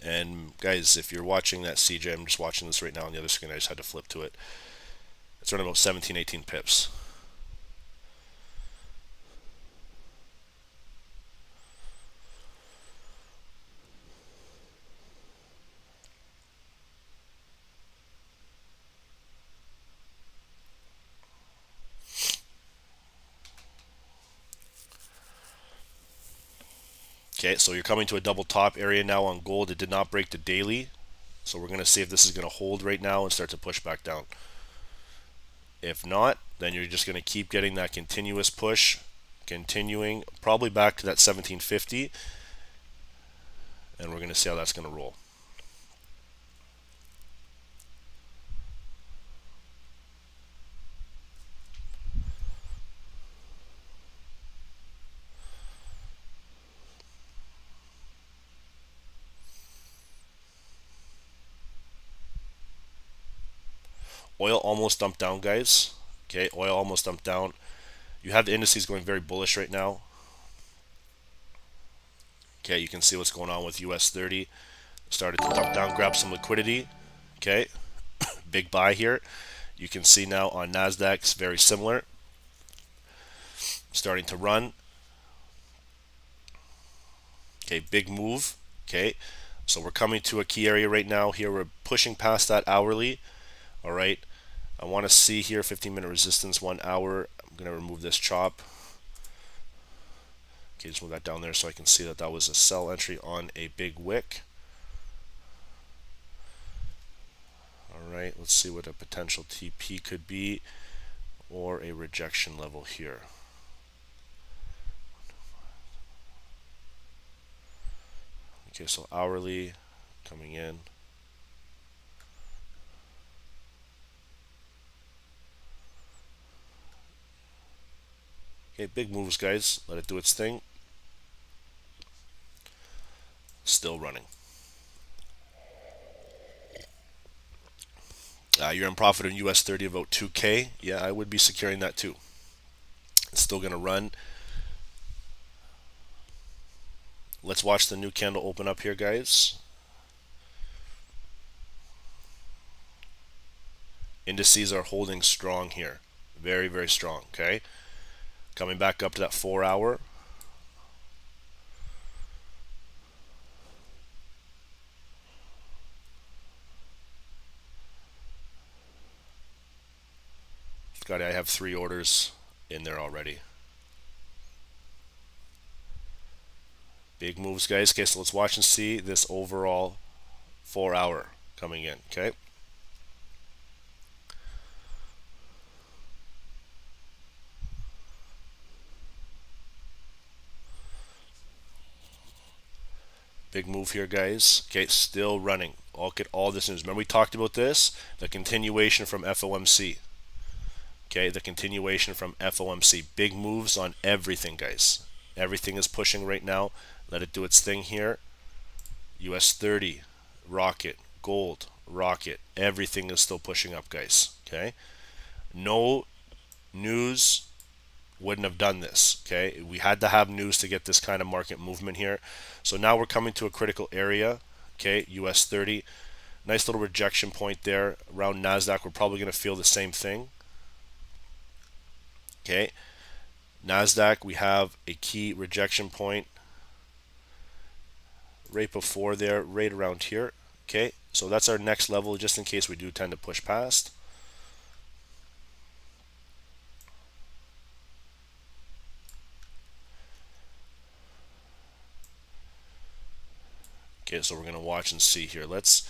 And guys, if you're watching that CJ, I'm just watching this right now on the other screen. I just had to flip to it. It's running about 17, 18 pips. Okay, so you're coming to a double top area now on gold. It did not break the daily. So we're going to see if this is going to hold right now and start to push back down. If not, then you're just going to keep getting that continuous push, continuing probably back to that 1750. And we're going to see how that's going to roll. Oil almost dumped down, guys. Okay, oil almost dumped down. You have the indices going very bullish right now. Okay, you can see what's going on with US 30. Started to dump down, grab some liquidity. Okay, big buy here. You can see now on Nasdaq, it's very similar. Starting to run. Okay, big move. Okay, so we're coming to a key area right now. Here we're pushing past that hourly. All right, I want to see here 15-minute resistance, 1 hour. I'm going to remove this chop. Okay, just move that down there so I can see that that was a sell entry on a big wick. All right, let's see what a potential TP could be or a rejection level here. Okay, so hourly coming in. Okay, big moves, guys. Let it do its thing. Still running. You're in profit in US 30 about 2K. Yeah, I would be securing that too. It's still going to run. Let's watch the new candle open up here, guys. Indices are holding strong here. Very, very strong, okay? Coming back up to that 4 hour. Scotty, I have 3 orders in there already. Big moves, guys. Okay, so let's watch and see this overall 4 hour coming in, okay? Big move here, guys. Okay, still running. Look at all this news. Remember we talked about this? The continuation from FOMC. Okay, the continuation from FOMC. Big moves on everything, guys. Everything is pushing right now. Let it do its thing here. US 30, rocket. Gold, rocket. Everything is still pushing up, guys. Okay, no news wouldn't have done this. Okay, we had to have news to get this kind of market movement here. So now we're coming to a critical area. Okay, US 30, nice little rejection point there around Nasdaq. We're probably going to feel the same thing. Okay, Nasdaq, we have a key rejection point right before there, right around here. Okay, so that's our next level, just in case we do tend to push past. Okay, so we're going to watch and see here. Let's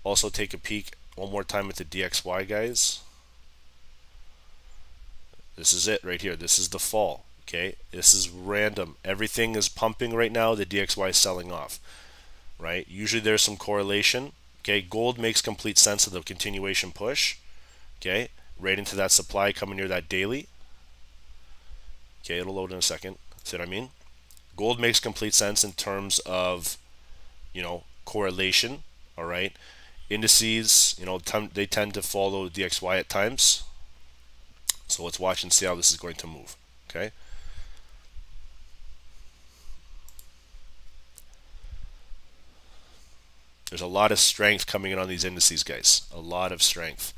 also take a peek one more time at the DXY, guys. This is it right here. This is the fall. Okay, this is random. Everything is pumping right now. The DXY is selling off. Right? Usually there's some correlation. Okay, gold makes complete sense of the continuation push. Okay, right into that supply coming near that daily. Okay, it'll load in a second. See what I mean? Gold makes complete sense in terms of, correlation. All right, indices, they tend to follow DXY at times. So let's watch and see how this is going to move. Okay. There's a lot of strength coming in on these indices, guys. A lot of strength.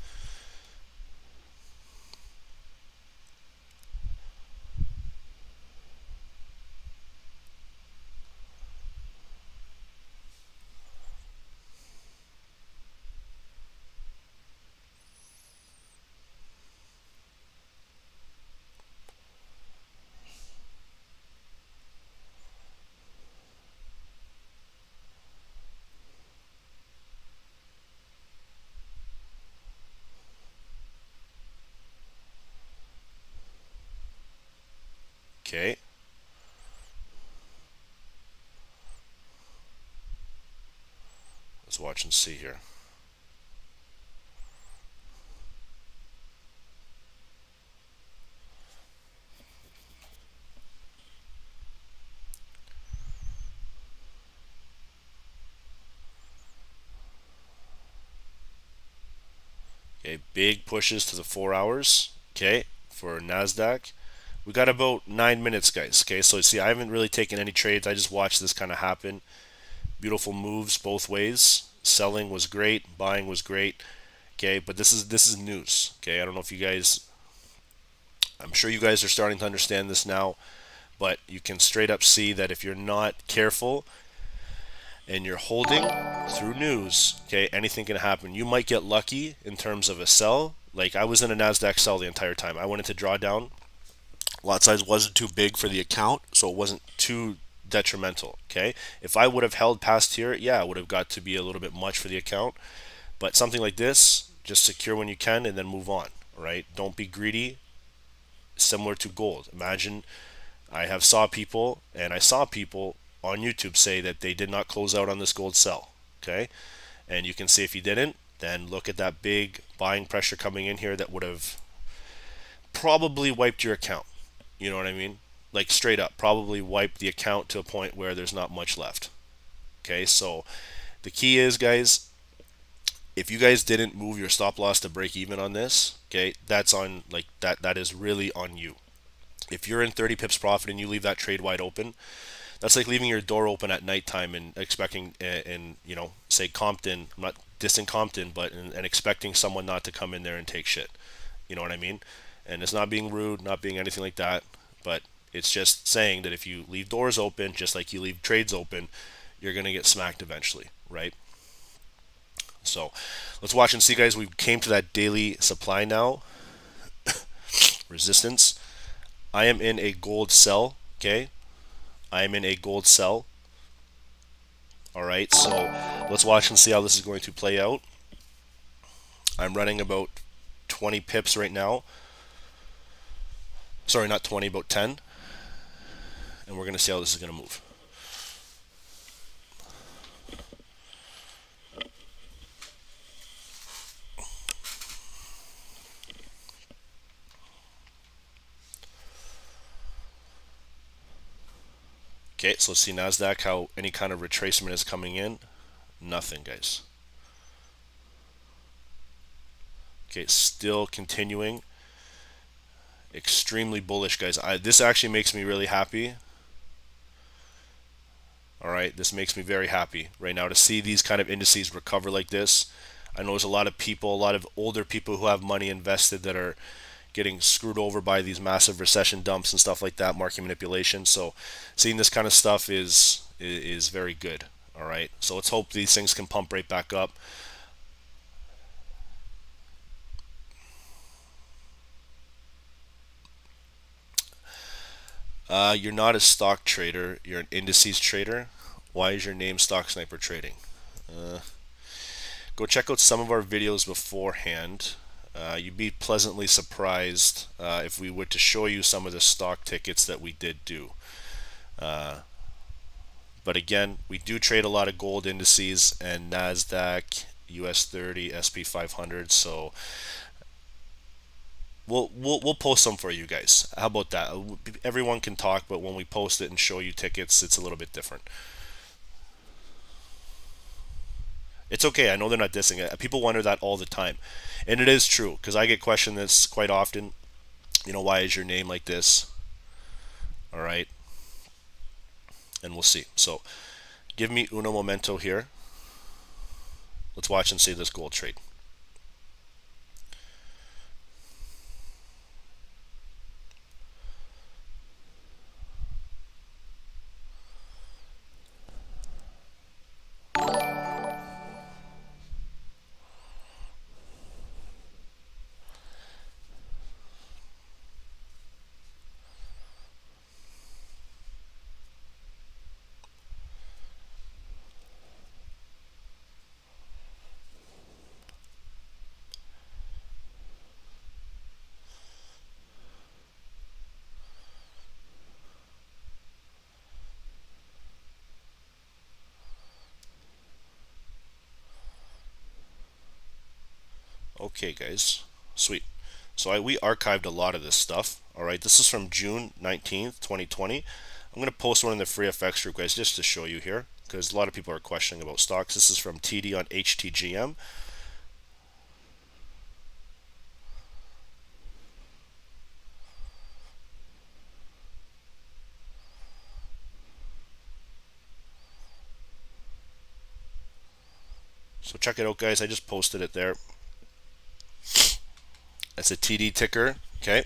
Okay. Let's watch and see here. Okay, big pushes to the 4 hours. Okay, for Nasdaq. We got about 9 minutes, guys. Okay, so see, I haven't really taken any trades. I just watched this kind of happen. Beautiful moves both ways. Selling was great, buying was great. Okay, but this is news. Okay, I don't know if you guys, I'm sure you guys are starting to understand this now, but you can straight up see that if you're not careful and you're holding through news, okay, anything can happen. You might get lucky in terms of a sell. Like I was in a Nasdaq sell the entire time. I went into drawdown. Lot size wasn't too big for the account, so it wasn't too detrimental. Okay, if I would have held past here, yeah, it would have got to be a little bit much for the account. But something like this, just secure when you can and then move on. Right? Don't be greedy. Similar to gold. Imagine I saw people on YouTube say that they did not close out on this gold sell. Okay, and you can see if you didn't, then look at that big buying pressure coming in here that would have probably wiped your account. You know what I mean? Like straight up, probably wipe the account to a point where there's not much left. Okay, so the key is, guys, if you guys didn't move your stop loss to break even on this, okay, that's on, like, that is really on you. If you're in 30 pips profit and you leave that trade wide open, that's like leaving your door open at nighttime and expecting, you know, say Compton, I'm not dissing Compton, but and expecting someone not to come in there and take shit. You know what I mean? And it's not being rude, not being anything like that, but it's just saying that if you leave doors open, just like you leave trades open, you're gonna get smacked eventually, right? So let's watch and see, guys. We came to that daily supply now, resistance. I am in a gold sell, okay? I am in a gold sell. All right, so let's watch and see how this is going to play out. I'm running about 20 pips right now. Sorry, not 20, about 10. And we're going to see how this is going to move. Okay, so let's see Nasdaq, how any kind of retracement is coming in. Nothing, guys. Okay, still continuing. Extremely bullish, guys. This actually makes me really happy. All right, this makes me very happy right now to see these kind of indices recover like this. I know there's a lot of people, a lot of older people who have money invested that are getting screwed over by these massive recession dumps and stuff like that, market manipulation. So seeing this kind of stuff is very good. All right, so let's hope these things can pump right back up. You're not a stock trader, you're an indices trader. Why is your name Stock Sniper Trading? Go check out some of our videos beforehand. You'd be pleasantly surprised if we were to show you some of the stock tickets that we did do. But again, we do trade a lot of gold indices and Nasdaq, US 30, SP 500. So we'll post some for you guys. How about that? Everyone can talk, but when we post it and show you tickets, it's a little bit different. It's okay. I know they're not dissing it. People wonder that all the time, and it is true because I get questioned this quite often. You know, why is your name like this? All right, and we'll see. So, give me uno momento here. Let's watch and see this gold trade. Okay, guys, sweet. So we archived a lot of this stuff. All right, this is from June 19th, 2020. I'm going to post one in the free FX group, guys, just to show you here, because a lot of people are questioning about stocks. This is from TD on HTGM. So check it out, guys. I just posted it there. That's a TD ticker. Okay.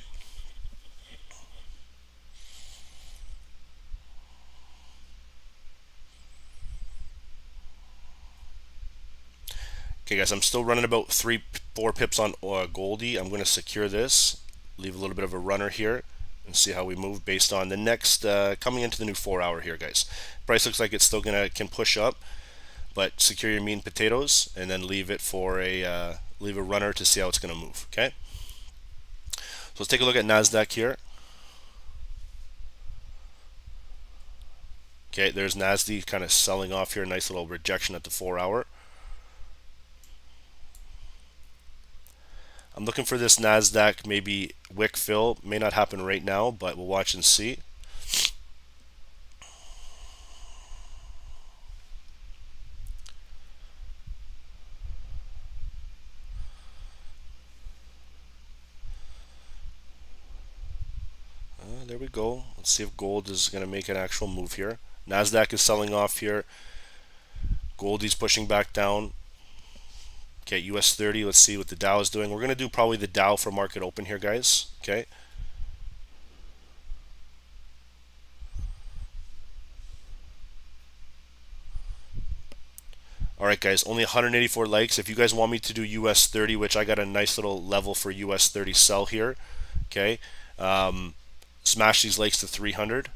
Okay, guys, I'm still running about 3-4 pips on Goldie. I'm going to secure this, leave a little bit of a runner here, and see how we move based on the next coming into the new 4-hour here, guys. Price looks like it's still can push up, but secure your mean potatoes and then leave it for a leave a runner to see how it's going to move. Okay. So let's take a look at Nasdaq here. Okay, there's Nasdaq kind of selling off here. Nice little rejection at the 4-hour. I'm looking for this Nasdaq maybe wick fill. May not happen right now, but we'll watch and see. There we go. Let's see if gold is going to make an actual move here. Nasdaq is selling off here. Goldie's pushing back down. Okay, US 30. Let's see what the Dow is doing. We're going to do probably the Dow for market open here, guys. Okay. Alright guys, only 184 likes. If you guys want me to do US 30, which I got a nice little level for US 30 sell here, okay, smash these likes to 300.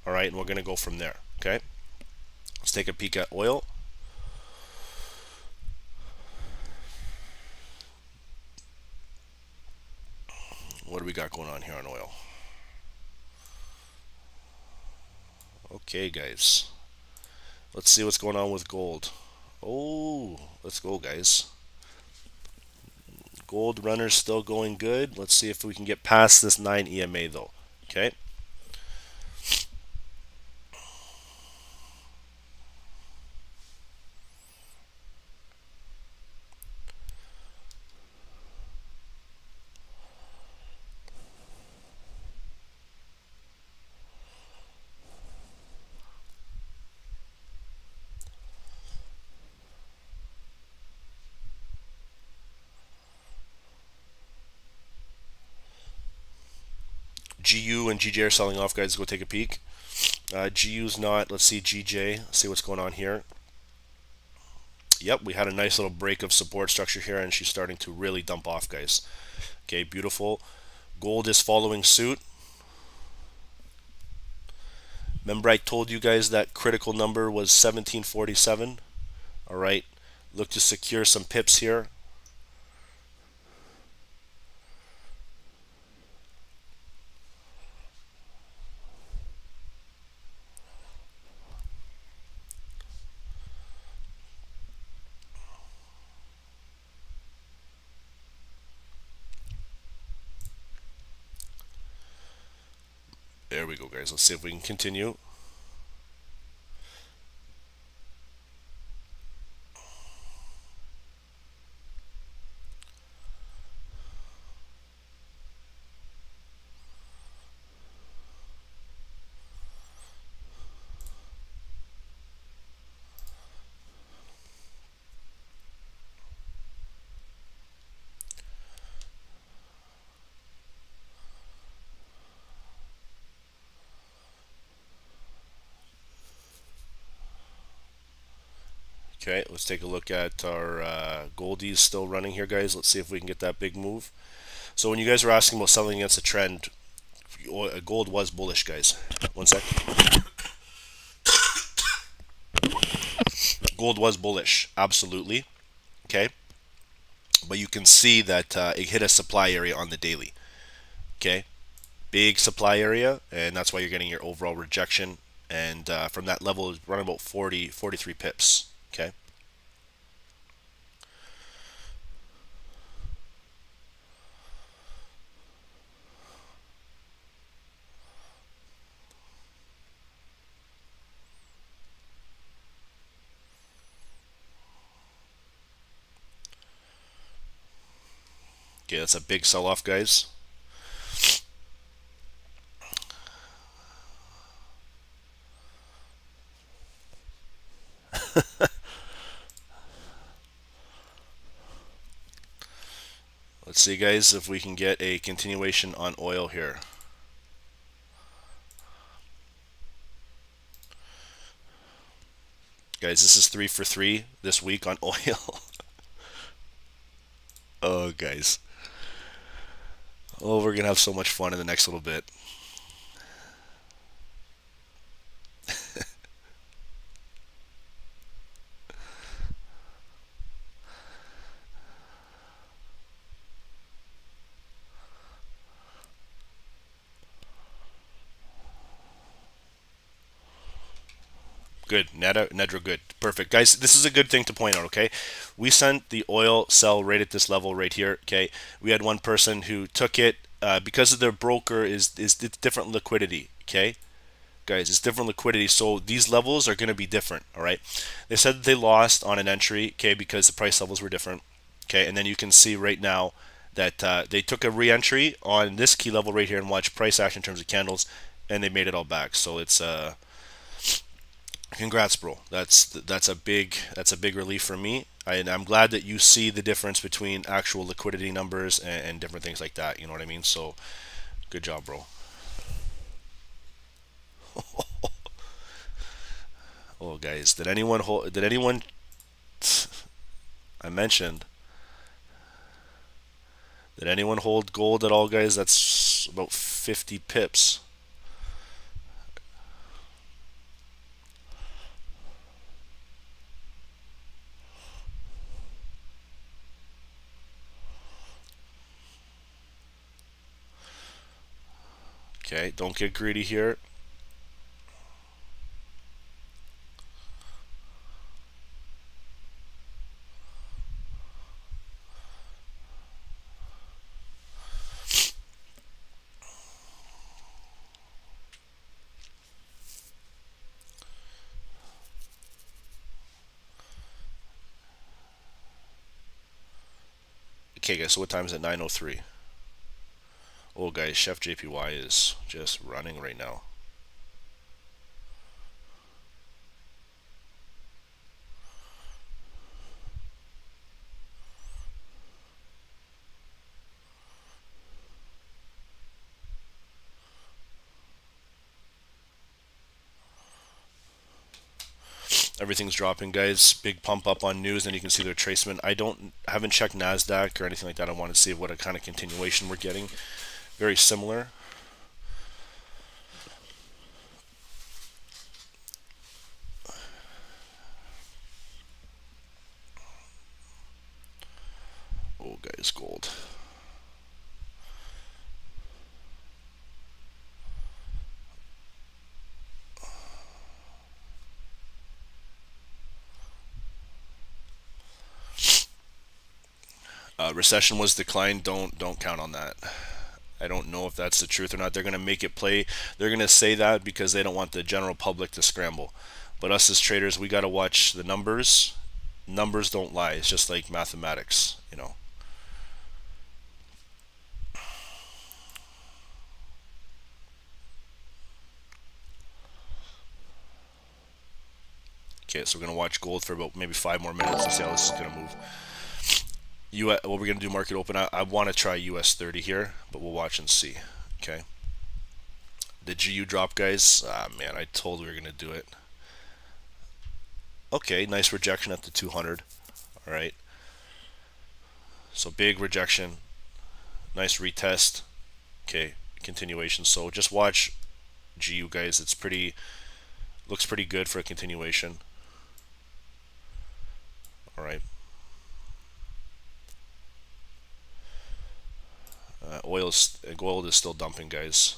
Alright, and we're going to go from there, okay. Let's take a peek at oil. What do we got going on here on oil? Okay guys, let's see what's going on with gold. Oh, let's go guys. Gold runner's still going good. Let's see if we can get past this 9 EMA though. Okay. GU and GJ are selling off, guys. Go take a peek. GU's not. Let's see GJ. See what's going on here. Yep, we had a nice little break of support structure here, and she's starting to really dump off, guys. Okay, beautiful. Gold is following suit. Remember I told you guys that critical number was 1747? All right, look to secure some pips here. There we go, guys. Let's see if we can continue. Okay, let's take a look at our Goldies still running here, guys. Let's see if we can get that big move. So when you guys were asking about selling against a trend, gold was bullish, guys. One sec. Gold was bullish, absolutely. Okay, but you can see that it hit a supply area on the daily. Okay, big supply area, and that's why you're getting your overall rejection. And from that level, it's running about 43 pips. Okay. Okay, that's a big sell-off, guys. Let's see, guys, if we can get a continuation on oil here. Guys, this is 3 for 3 this week on oil. Oh, guys. Oh, we're going to have so much fun in the next little bit. Good. Nedra, good. Perfect. Guys, this is a good thing to point out, okay? We sent the oil sell right at this level right here, okay? We had one person who took it because of their broker is it's different liquidity, okay? Guys, it's different liquidity, so these levels are going to be different, all right? They said that they lost on an entry, okay, because the price levels were different, okay? And then you can see right now that they took a re-entry on this key level right here and watch price action in terms of candles, and they made it all back. So it's congrats, bro. That's a big relief for me. And I'm glad that you see the difference between actual liquidity numbers and different things like that. You know what I mean? So good job, bro. Oh, guys, did anyone hold? Did anyone? I mentioned. Did anyone hold gold at all, guys? That's about 50 pips. Okay, don't get greedy here. Okay, guys, so what time is it? 9:03. Oh, guys, Chef JPY is just running right now. Everything's dropping, guys. Big pump up on news, and you can see their tracement. Haven't checked Nasdaq or anything like that. I want to see what a kind of continuation we're getting. Very similar. Oh, guys, gold. Recession was declined. Don't count on that. I don't know if that's the truth or not. They're going to make it play. They're going to say that because they don't want the general public to scramble. But us as traders, we got to watch the numbers. Numbers don't lie. It's just like mathematics, you know. Okay, so we're going to watch gold for about maybe 5 more minutes and see how this is going to move. What we're going to do market open. I want to try US 30 here, but we'll watch and see. Okay. The GU drop, guys. Ah, man, I told we were going to do it. Okay, nice rejection at the 200. All right. So big rejection. Nice retest. Okay, continuation. So just watch GU, guys. Looks pretty good for a continuation. All right. Gold is still dumping, guys.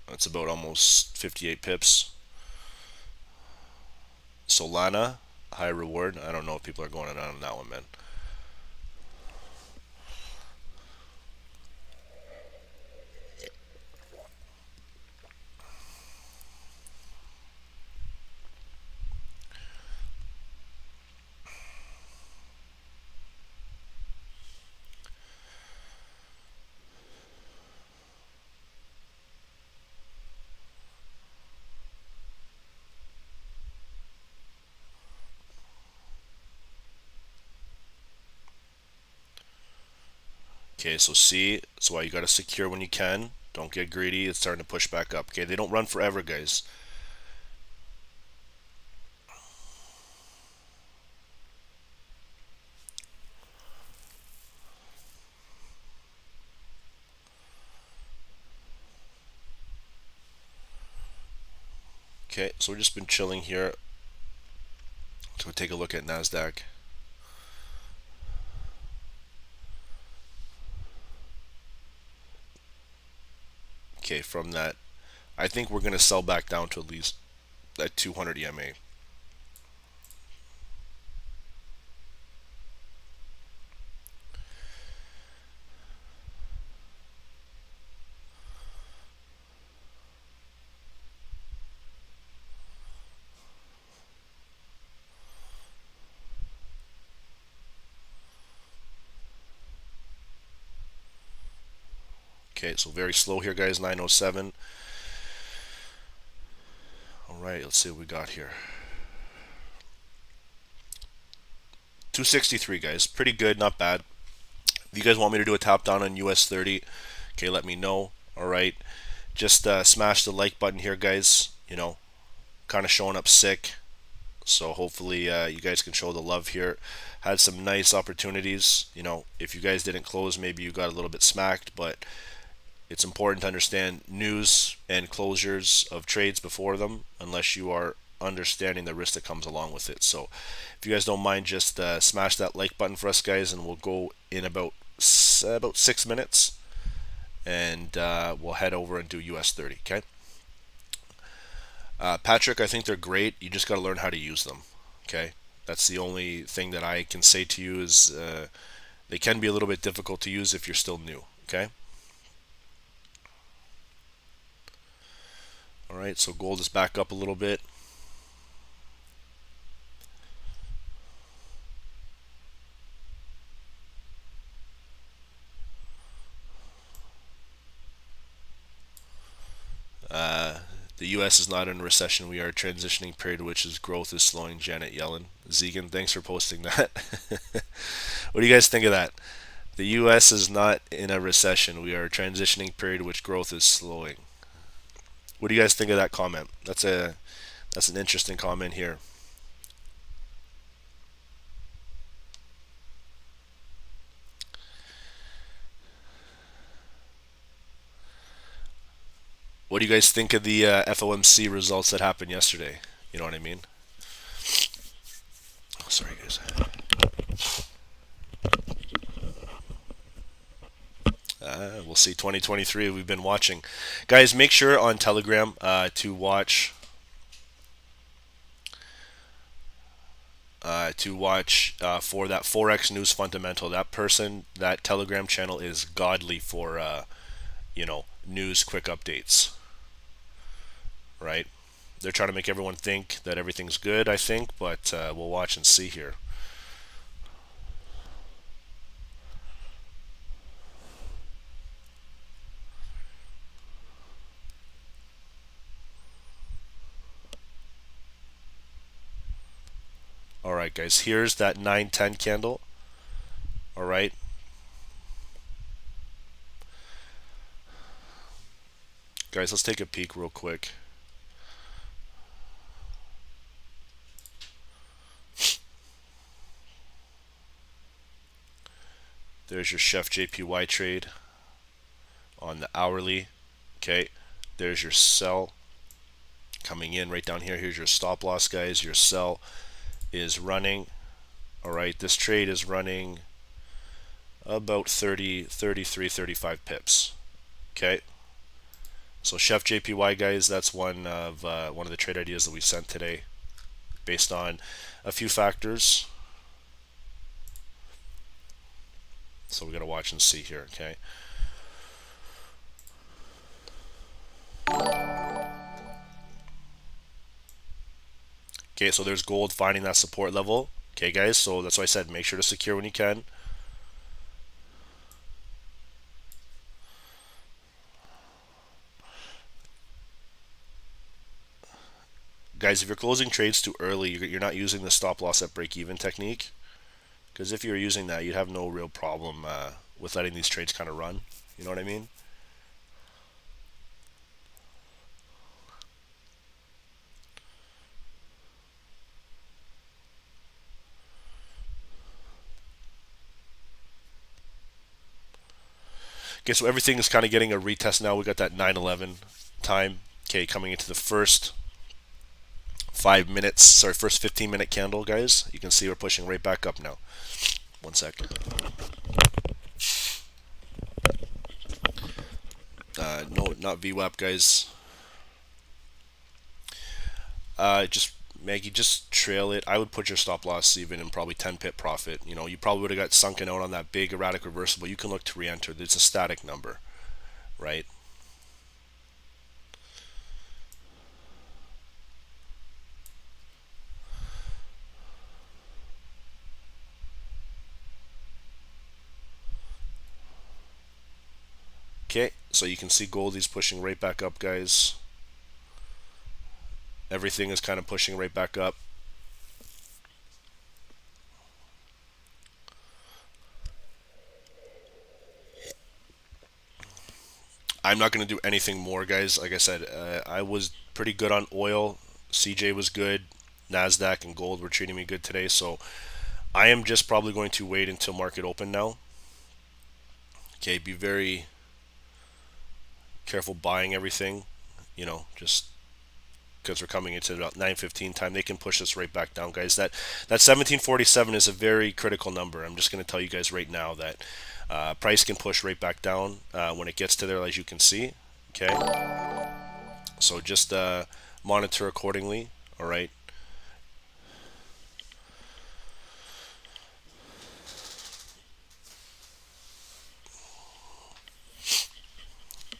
That's about almost 58 pips. Solana, high reward. I don't know if people are going on that one, man. Okay, so see, that's why you got to secure when you can. Don't get greedy. It's starting to push back up. Okay, they don't run forever, guys. Okay, so we've just been chilling here. So we'll take a look at Nasdaq. Okay, from that, I think we're going to sell back down to at least that 200 EMA. Okay, so very slow here, guys. 907. All right, let's see what we got here. 263, guys. Pretty good, not bad. If you guys want me to do a top down on US 30, okay, let me know. All right, just smash the like button here, guys. You know, kind of showing up sick. So hopefully you guys can show the love here. Had some nice opportunities. You know, if you guys didn't close, maybe you got a little bit smacked, but it's important to understand news and closures of trades before them, unless you are understanding the risk that comes along with it. So if you guys don't mind, just smash that like button for us, guys, and we'll go in about 6 minutes, and we'll head over and do US 30. Okay. Patrick, I think they're great. You just got to learn how to use them. Okay, that's the only thing that I can say to you is they can be a little bit difficult to use if you're still new. Okay. All right, so gold is back up a little bit. The U.S. is not in a recession. We are a transitioning period, which is growth is slowing. Janet Yellen. Zegan, thanks for posting that. What do you guys think of that? The U.S. is not in a recession. We are a transitioning period, which growth is slowing. What do you guys think of that comment? That's an interesting comment here. What do you guys think of the FOMC results that happened yesterday? You know what I mean? Oh, sorry, guys. We'll see 2023. We've been watching. Guys, make sure on Telegram to watch for that forex news fundamental. That person, that Telegram channel is godly for news quick updates. Right? They're trying to make everyone think that everything's good, I think, but we'll watch and see here. All right, guys, here's that 910 candle. All right. Guys, let's take a peek real quick. There's your Chef JPY trade on the hourly. Okay, there's your sell coming in right down here. Here's your stop loss, guys. Your sell is running. All right, this trade is running about 33, 35 pips. Okay, so Chef JPY, guys, that's one of the trade ideas that we sent today, based on a few factors. So we got to watch and see here. Okay. Okay, so there's gold finding that support level. Okay, guys, so that's why I said make sure to secure when you can. Guys, if you're closing trades too early, you're not using the stop loss at break even technique. Because if you're using that, you'd have no real problem with letting these trades kind of run. You know what I mean? Okay, so everything is kind of getting a retest now. We got that 9/11 time. Okay, coming into the first 15-minute candle, guys. You can see we're pushing right back up now. 1 second. No, not VWAP, guys. Just Maggie, just trail it. I would put your stop loss even in probably 10 pip profit. You know, you probably would have got sunken out on that big erratic reversal, but you can look to re-enter. It's a static number, right? Okay, so you can see Goldie's pushing right back up, guys. Everything is kind of pushing right back up. I'm not going to do anything more, guys. Like I said, I was pretty good on oil. CJ was good. Nasdaq and gold were treating me good today. So I am just probably going to wait until market open now. Okay, be very careful buying everything. You know, just because we're coming into about 9:15 time, they can push this right back down, guys. That 1747 is a very critical number. I'm just going to tell you guys right now that price can push right back down when it gets to there, as you can see. Okay, so just monitor accordingly. All right.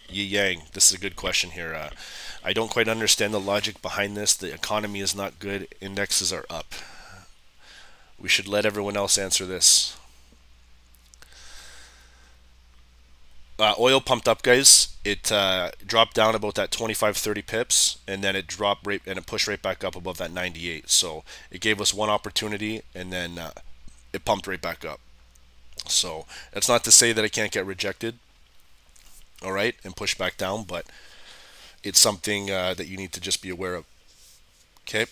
Yi Yang, this is a good question here. I don't quite understand the logic behind this. The economy is not good. Indexes are up. We should let everyone else answer this. Oil pumped up, guys. It dropped down about that 25-30 pips, and then it dropped right and it pushed right back up above that 98. So it gave us one opportunity, and then it pumped right back up. So that's not to say that it can't get rejected, all right, and push back down, but it's something that you need to just be aware of. Okay.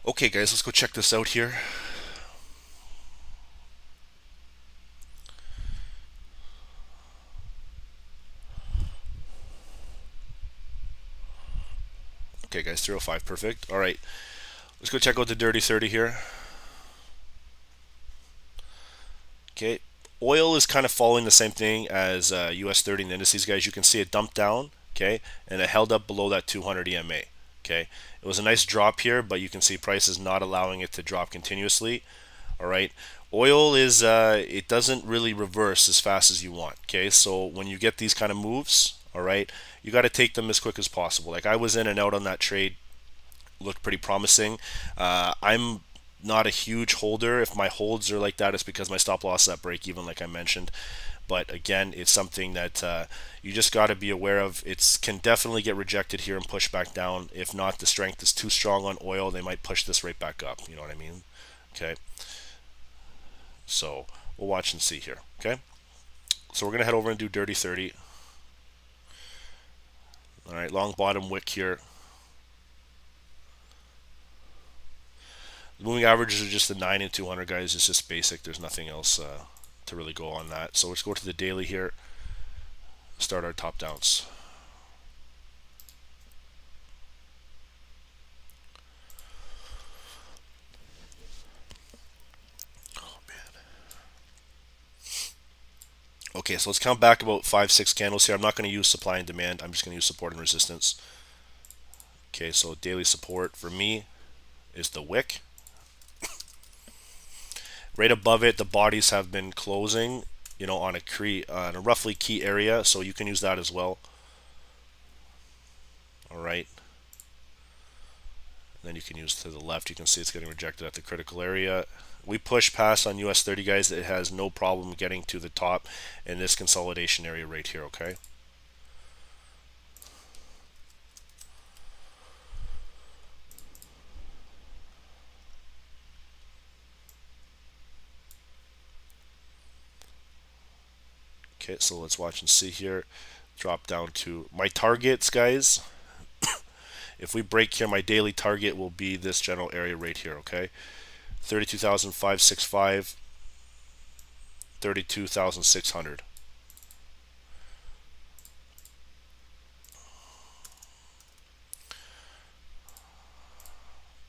Okay, guys, let's go check this out here. Okay, guys, 305, perfect. All right, let's go check out the dirty 30 here. Okay, oil is kind of following the same thing as US 30 and the indices, guys. You can see it dumped down, okay, and it held up below that 200 EMA. Okay, it was a nice drop here, but you can see price is not allowing it to drop continuously. All right, oil is it doesn't really reverse as fast as you want. Okay, so when you get these kind of moves, all right, you got to take them as quick as possible. Like I was in and out on that trade, looked pretty promising. I'm not a huge holder. If my holds are like that, it's because my stop loss is at break even, like I mentioned. But again, it's something that you just got to be aware of. It can definitely get rejected here and push back down. If not, the strength is too strong on oil. They might push this right back up. You know what I mean? Okay. So we'll watch and see here. Okay. So we're gonna head over and do dirty 30. All right, long bottom wick here. The moving averages are just the 9 and 200, guys. It's just basic. There's nothing else to really go on that. So let's go to the daily here. Start our top downs. Oh man. Okay, so let's count back about 5-6 candles here. I'm not going to use supply and demand. I'm just going to use support and resistance. Okay, so daily support for me is the wick. Right above it, the bodies have been closing, you know, on a roughly key area, so you can use that as well. All right. And then you can use to the left. You can see it's getting rejected at the critical area. We push past on US 30, guys. It has no problem getting to the top in this consolidation area right here. Okay. Okay, so let's watch and see here. Drop down to my targets, guys. If we break here, my daily target will be this general area right here, okay? 32,565, 32,600.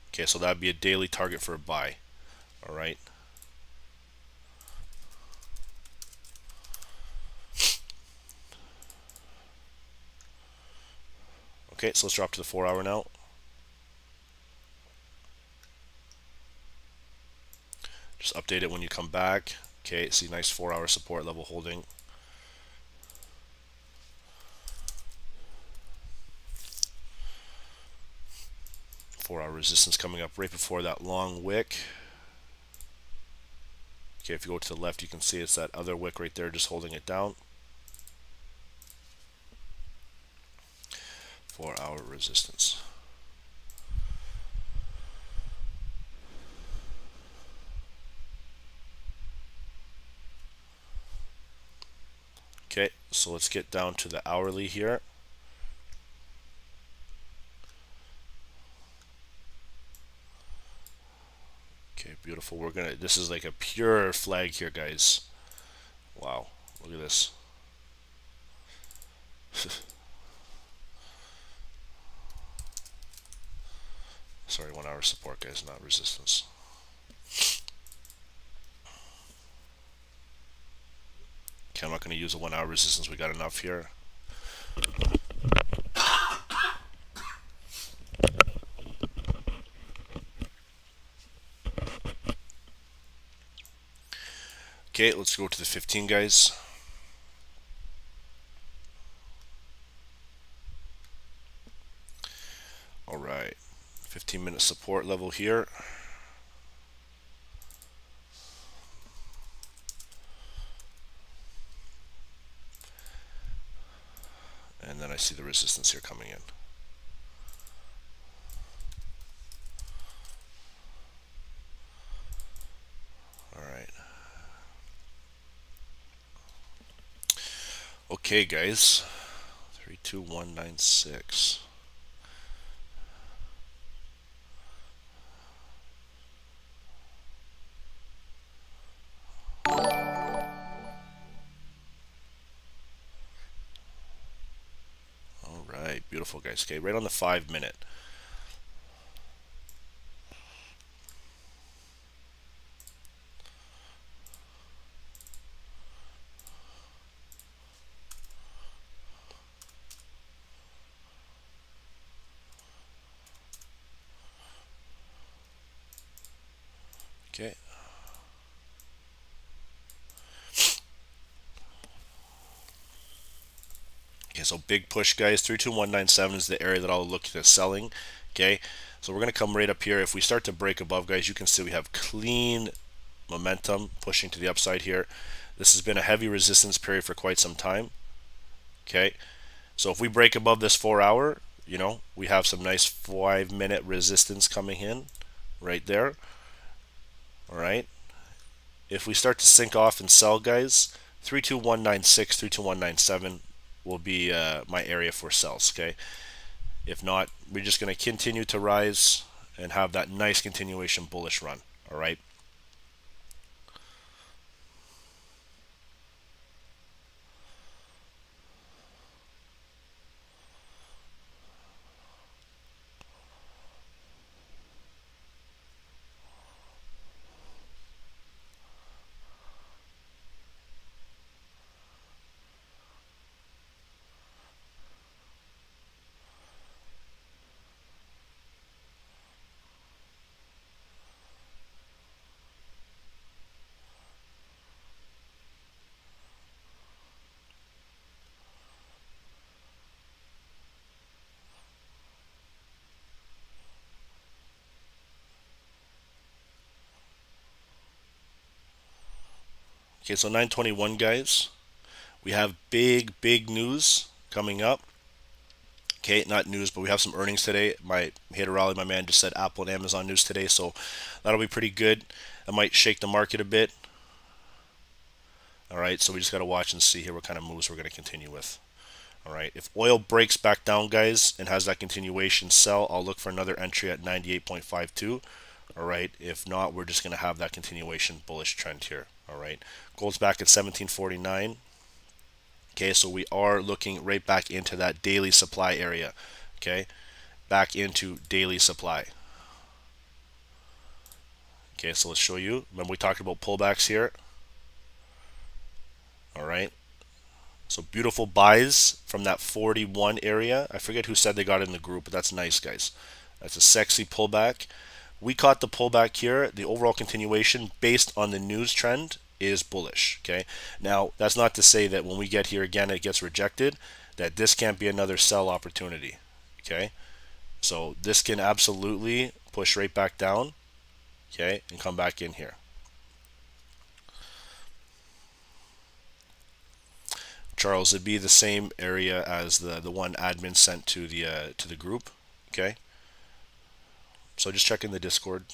Okay, so that'd be a daily target for a buy. All right. Okay, so let's drop to the 4-hour now. Just update it when you come back. Okay, see nice 4-hour support level holding. Four-hour resistance coming up right before that long wick. Okay, if you go to the left, you can see it's that other wick right there just holding it down. 4-hour resistance. Okay, so let's get down to the hourly here. Okay, beautiful. This is like a pure flag here, guys. Wow, look at this. Sorry, 1-hour support, guys, not resistance. Okay, I'm not going to use a 1-hour resistance. We got enough here. Okay, let's go to the 15, guys. All right, 15-minute support level here. And then I see the resistance here coming in. All right. Okay, guys. 32196. All right, beautiful, guys. Okay, right on the 5-minute. Okay. Okay, so big push, guys. 32197 is the area that I'll look at selling. Okay, so we're going to come right up here. If we start to break above, guys, you can see we have clean momentum pushing to the upside here. This has been a heavy resistance period for quite some time. Okay, so if we break above this 4-hour, we have some nice 5-minute resistance coming in right there. All right, if we start to sink off and sell, guys, 32196, 32197 will be my area for sells. Okay, if not, we're just going to continue to rise and have that nice continuation bullish run. All right. Okay, so 921, guys. We have big news coming up. Okay, not news, but we have some earnings today. My Hater Raleigh, my man, just said Apple and Amazon news today, so that'll be pretty good. That might shake the market a bit. All right, so we just got to watch and see here what kind of moves we're going to continue with. All right, if oil breaks back down, guys, and has that continuation sell, I'll look for another entry at 98.52. All right, if not, we're just going to have that continuation bullish trend here. All right, gold's back at 1749. Okay, so we are looking right back into that daily supply area. Okay, back into daily supply. Okay, so let's show you. Remember we talked about pullbacks here. All right, So beautiful buys from that 41 area. I forget who said they got it in the group, but that's nice, guys. That's a sexy pullback. We caught the pullback here. The overall continuation based on the news trend is bullish. Okay. Now, that's not to say that when we get here again, it gets rejected, that this can't be another sell opportunity. Okay. So this can absolutely push right back down. Okay. And come back in here. Charles, it'd be the same area as the one admin sent to the group. Okay. So just check in the Discord.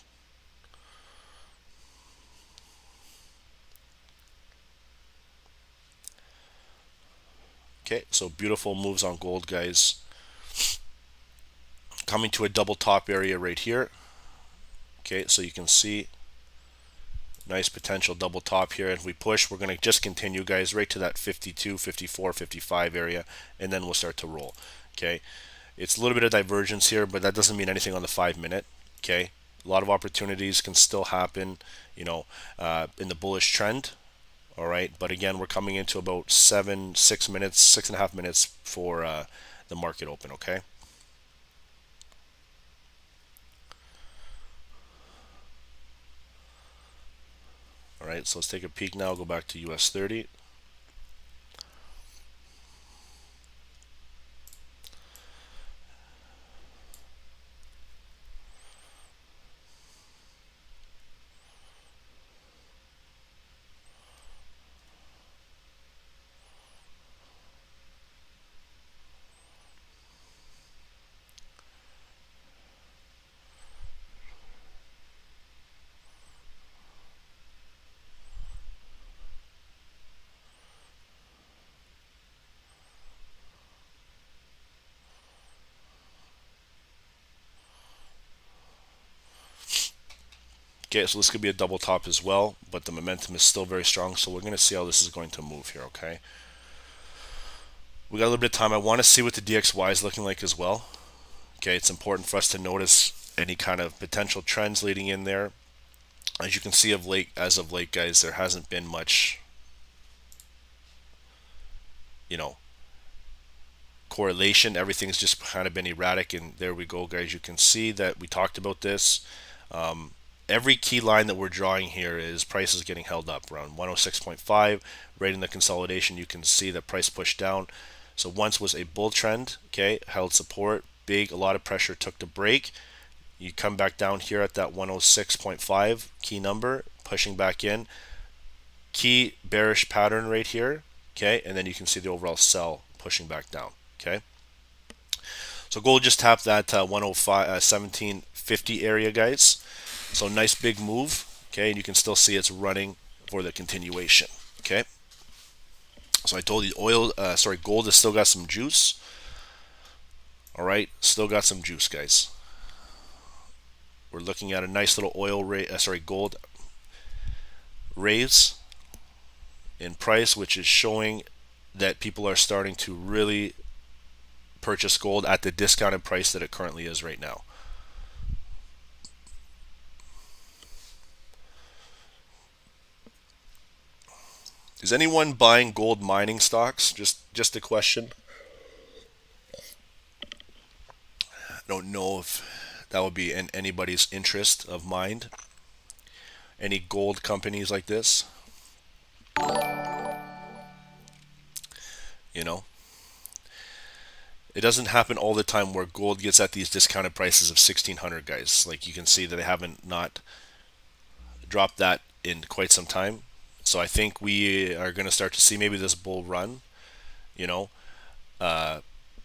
Okay, so beautiful moves on gold, guys. Coming to a double top area right here. Okay, so you can see nice potential double top here. If we push, we're going to just continue, guys, right to that 52, 54, 55 area, and then we'll start to roll. Okay, it's a little bit of divergence here, but that doesn't mean anything on the 5-minute. Okay, a lot of opportunities can still happen, you know, in the bullish trend. All right, but again, we're coming into about 6 minutes, 6.5 minutes for the market open. Okay. All right, so let's take a peek now. Go back to US 30. Okay, so this could be a double top as well, but the momentum is still very strong, so we're going to see how this is going to move here, okay? We got a little bit of time. I want to see what the DXY is looking like as well. Okay, it's important for us to notice any kind of potential trends leading in there. As you can see as of late, guys, there hasn't been much, you know, correlation. Everything's just kind of been erratic, and there we go, guys. You can see that we talked about this. Every key line that we're drawing here is prices getting held up around 106.5. Right in the consolidation, you can see the price pushed down. So once was a bull trend, okay, held support, big, a lot of pressure took the break. You come back down here at that 106.5 key number, pushing back in. Key bearish pattern right here, okay, and then you can see the overall sell pushing back down, okay. So gold just tapped that 105, 1750 area, guys. So nice big move, okay, and you can still see it's running for the continuation, okay. So I told you gold has still got some juice. All right, still got some juice, guys. We're looking at a nice little gold raise in price, which is showing that people are starting to really purchase gold at the discounted price that it currently is right now. Is anyone buying gold mining stocks? Just a question. I don't know if that would be in anybody's interest of mind. Any gold companies like this? You know, it doesn't happen all the time where gold gets at these discounted prices of 1600, guys. Like you can see that they haven't not dropped that in quite some time. So I think we are going to start to see maybe this bull run, you know,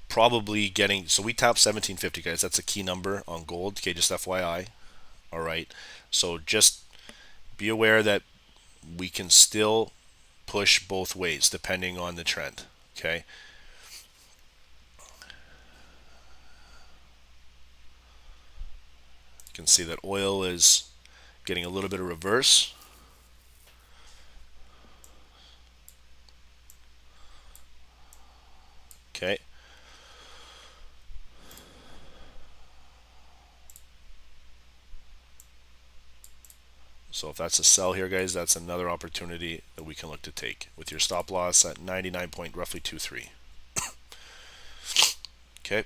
probably getting, so we tapped 1750, guys. That's a key number on gold. Okay, just FYI. All right. So just be aware that we can still push both ways depending on the trend. Okay. You can see that oil is getting a little bit of reverse. Okay. So if that's a sell here, guys, that's another opportunity that we can look to take with your stop loss at 99 point roughly 23. Okay.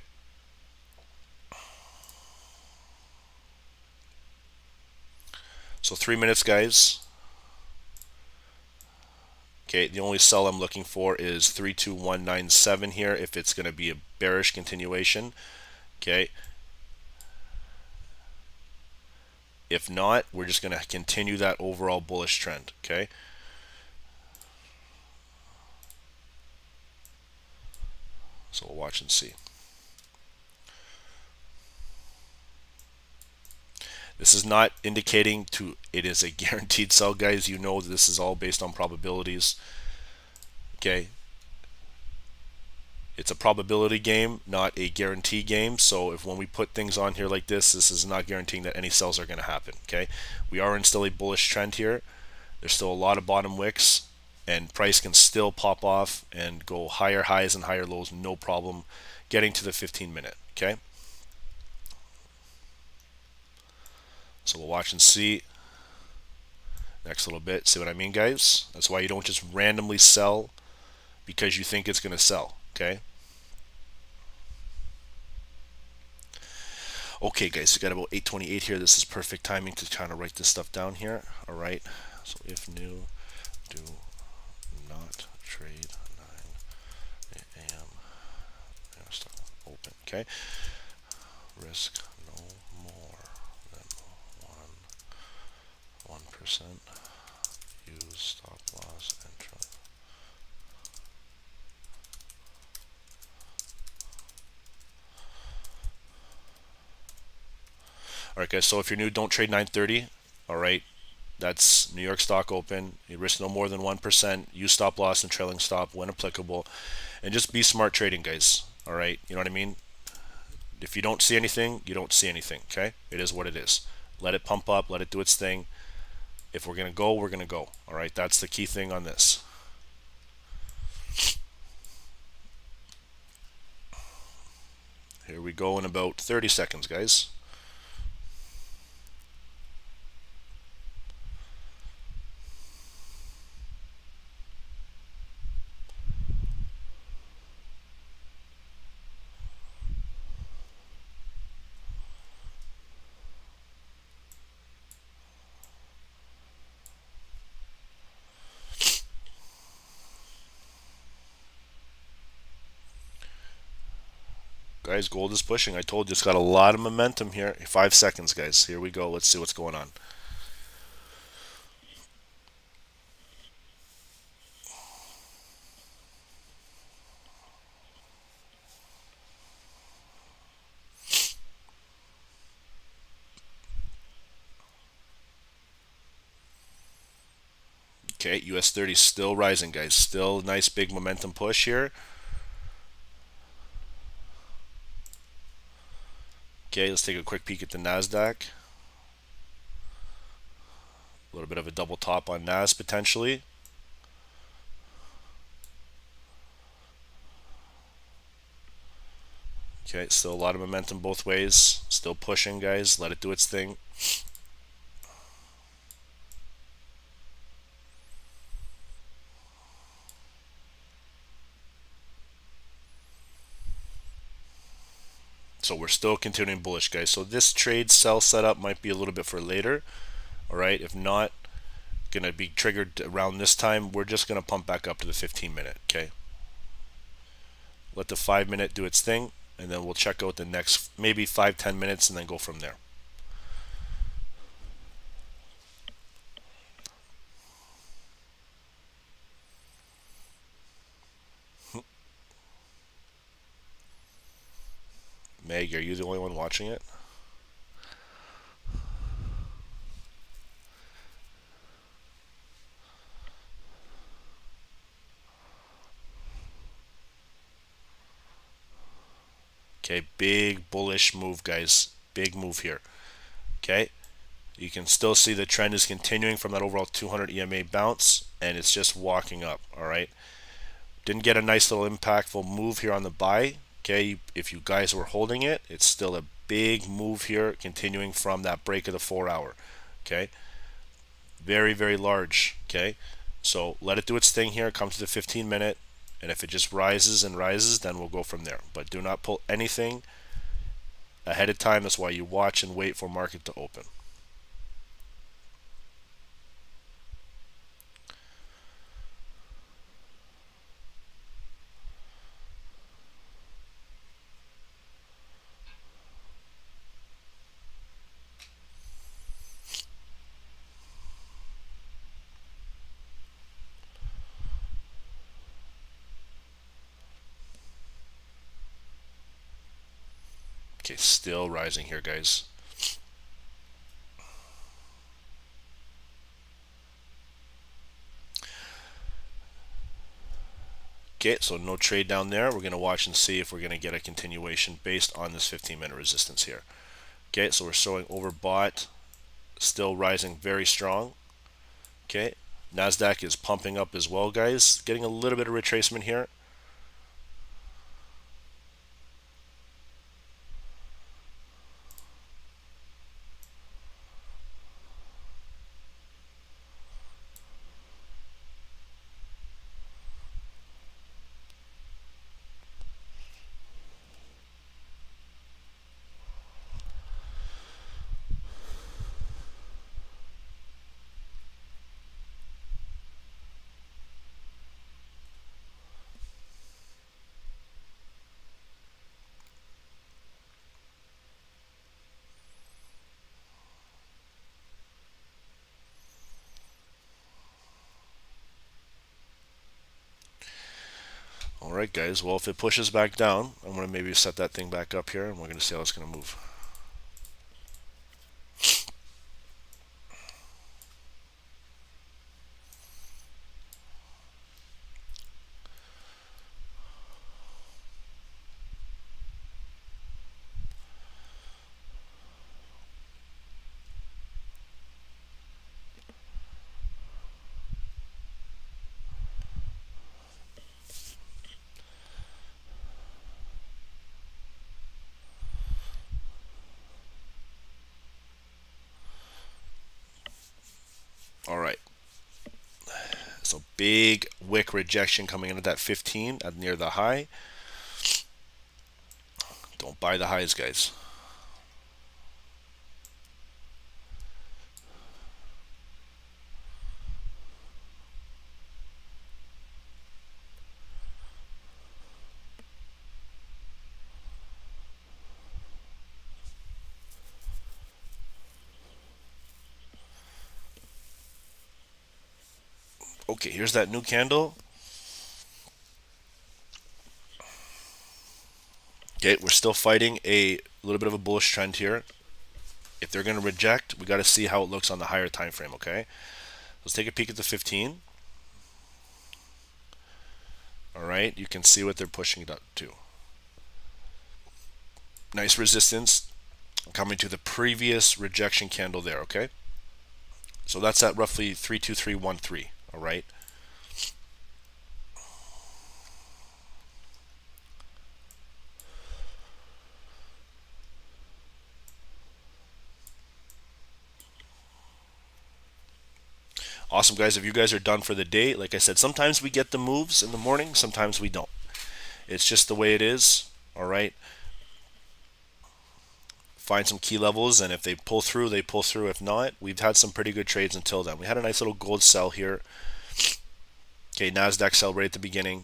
So 3 minutes, guys. Okay, the only sell I'm looking for is 32197 here if it's going to be a bearish continuation. Okay. If not, we're just going to continue that overall bullish trend. Okay. So we'll watch and see. This is not indicating it is a guaranteed sell, guys. You know this is all based on probabilities. Okay. It's a probability game, not a guarantee game. So if when we put things on here like this is not guaranteeing that any sells are going to happen. Okay. We are in still a bullish trend here. There's still a lot of bottom wicks, and price can still pop off and go higher highs and higher lows, no problem getting to the 15-minute. Okay. So we'll watch and see next little bit. See what I mean, guys? That's why you don't just randomly sell because you think it's going to sell. Okay. Okay, guys, we got about 8:28 here. This is perfect timing to kind of write this stuff down here. All right. So if new, do not trade 9 a.m. open. Okay. Risk no more than 1%. Use stop loss and try. All right, guys. So if you're new, don't trade 9:30. All right. That's New York Stock Open. You risk no more than 1%. Use stop loss and trailing stop when applicable, and just be smart trading, guys. All right. You know what I mean? If you don't see anything, you don't see anything. Okay. It is what it is. Let it pump up. Let it do its thing. If we're gonna go, we're gonna go. All right. That's the key thing on this. Here we go in about 30 seconds, guys. Guys, gold is pushing. I told you it's got a lot of momentum here. 5 seconds, guys. Here we go. Let's see what's going on. Okay, US 30 still rising, guys. Still a nice big momentum push here. Okay, let's take a quick peek at the Nasdaq. A little bit of a double top on Nas potentially. Okay, still a lot of momentum both ways. Still pushing, guys. Let it do its thing. So we're still continuing bullish, guys. So this trade sell setup might be a little bit for later. All right, if not, going to be triggered around this time. We're just going to pump back up to the 15-minute. Okay. Let the 5-minute do its thing, and then we'll check out the next maybe 5-10 minutes and then go from there. Meg, are you the only one watching it? Okay, big bullish move, guys. Big move here. Okay, you can still see the trend is continuing from that overall 200 EMA bounce, and it's just walking up. All right, didn't get a nice little impactful move here on the buy. Okay, if you guys were holding it, it's still a big move here, continuing from that break of the 4 hour. Okay, Very, very large. Okay, so let it do its thing here, come to the 15-minute, and if it just rises and rises, then we'll go from there. But do not pull anything ahead of time. That's why you watch and wait for market to open. Okay, still rising here, guys. Okay, so no trade down there. We're going to watch and see if we're going to get a continuation based on this 15-minute resistance here. Okay, so we're showing overbought, still rising very strong. Okay, Nasdaq is pumping up as well, guys. Getting a little bit of retracement here. Alright guys, well if it pushes back down, I'm going to maybe set that thing back up here and we're going to see how it's going to move. Alright, so big wick rejection coming in at that 15 at near the high. Don't buy the highs, guys. Okay, here's that new candle. Okay, we're still fighting a little bit of a bullish trend here. If they're going to reject, we got to see how it looks on the higher time frame, okay? Let's take a peek at the 15. Alright, you can see what they're pushing it up to. Nice resistance coming to the previous rejection candle there, okay? So that's at roughly 32313, alright? Awesome, guys. If you guys are done for the day, like I said, sometimes we get the moves in the morning, sometimes we don't. It's just the way it is, alright? Find some key levels, and if they pull through, they pull through. If not, we've had some pretty good trades until then. We had a nice little gold sell here. Okay, Nasdaq sell right at the beginning,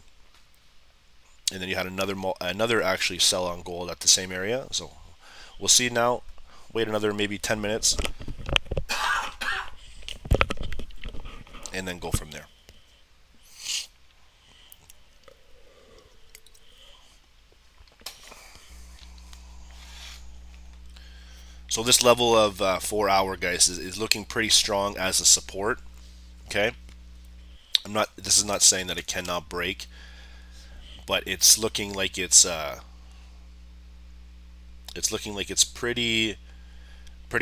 and then you had another actually sell on gold at the same area. So we'll see now. Wait another maybe 10 minutes, and then go from there. So this level of 4 hour, guys, is looking pretty strong as a support. Okay, this is not saying that it cannot break, but it's looking like it's pretty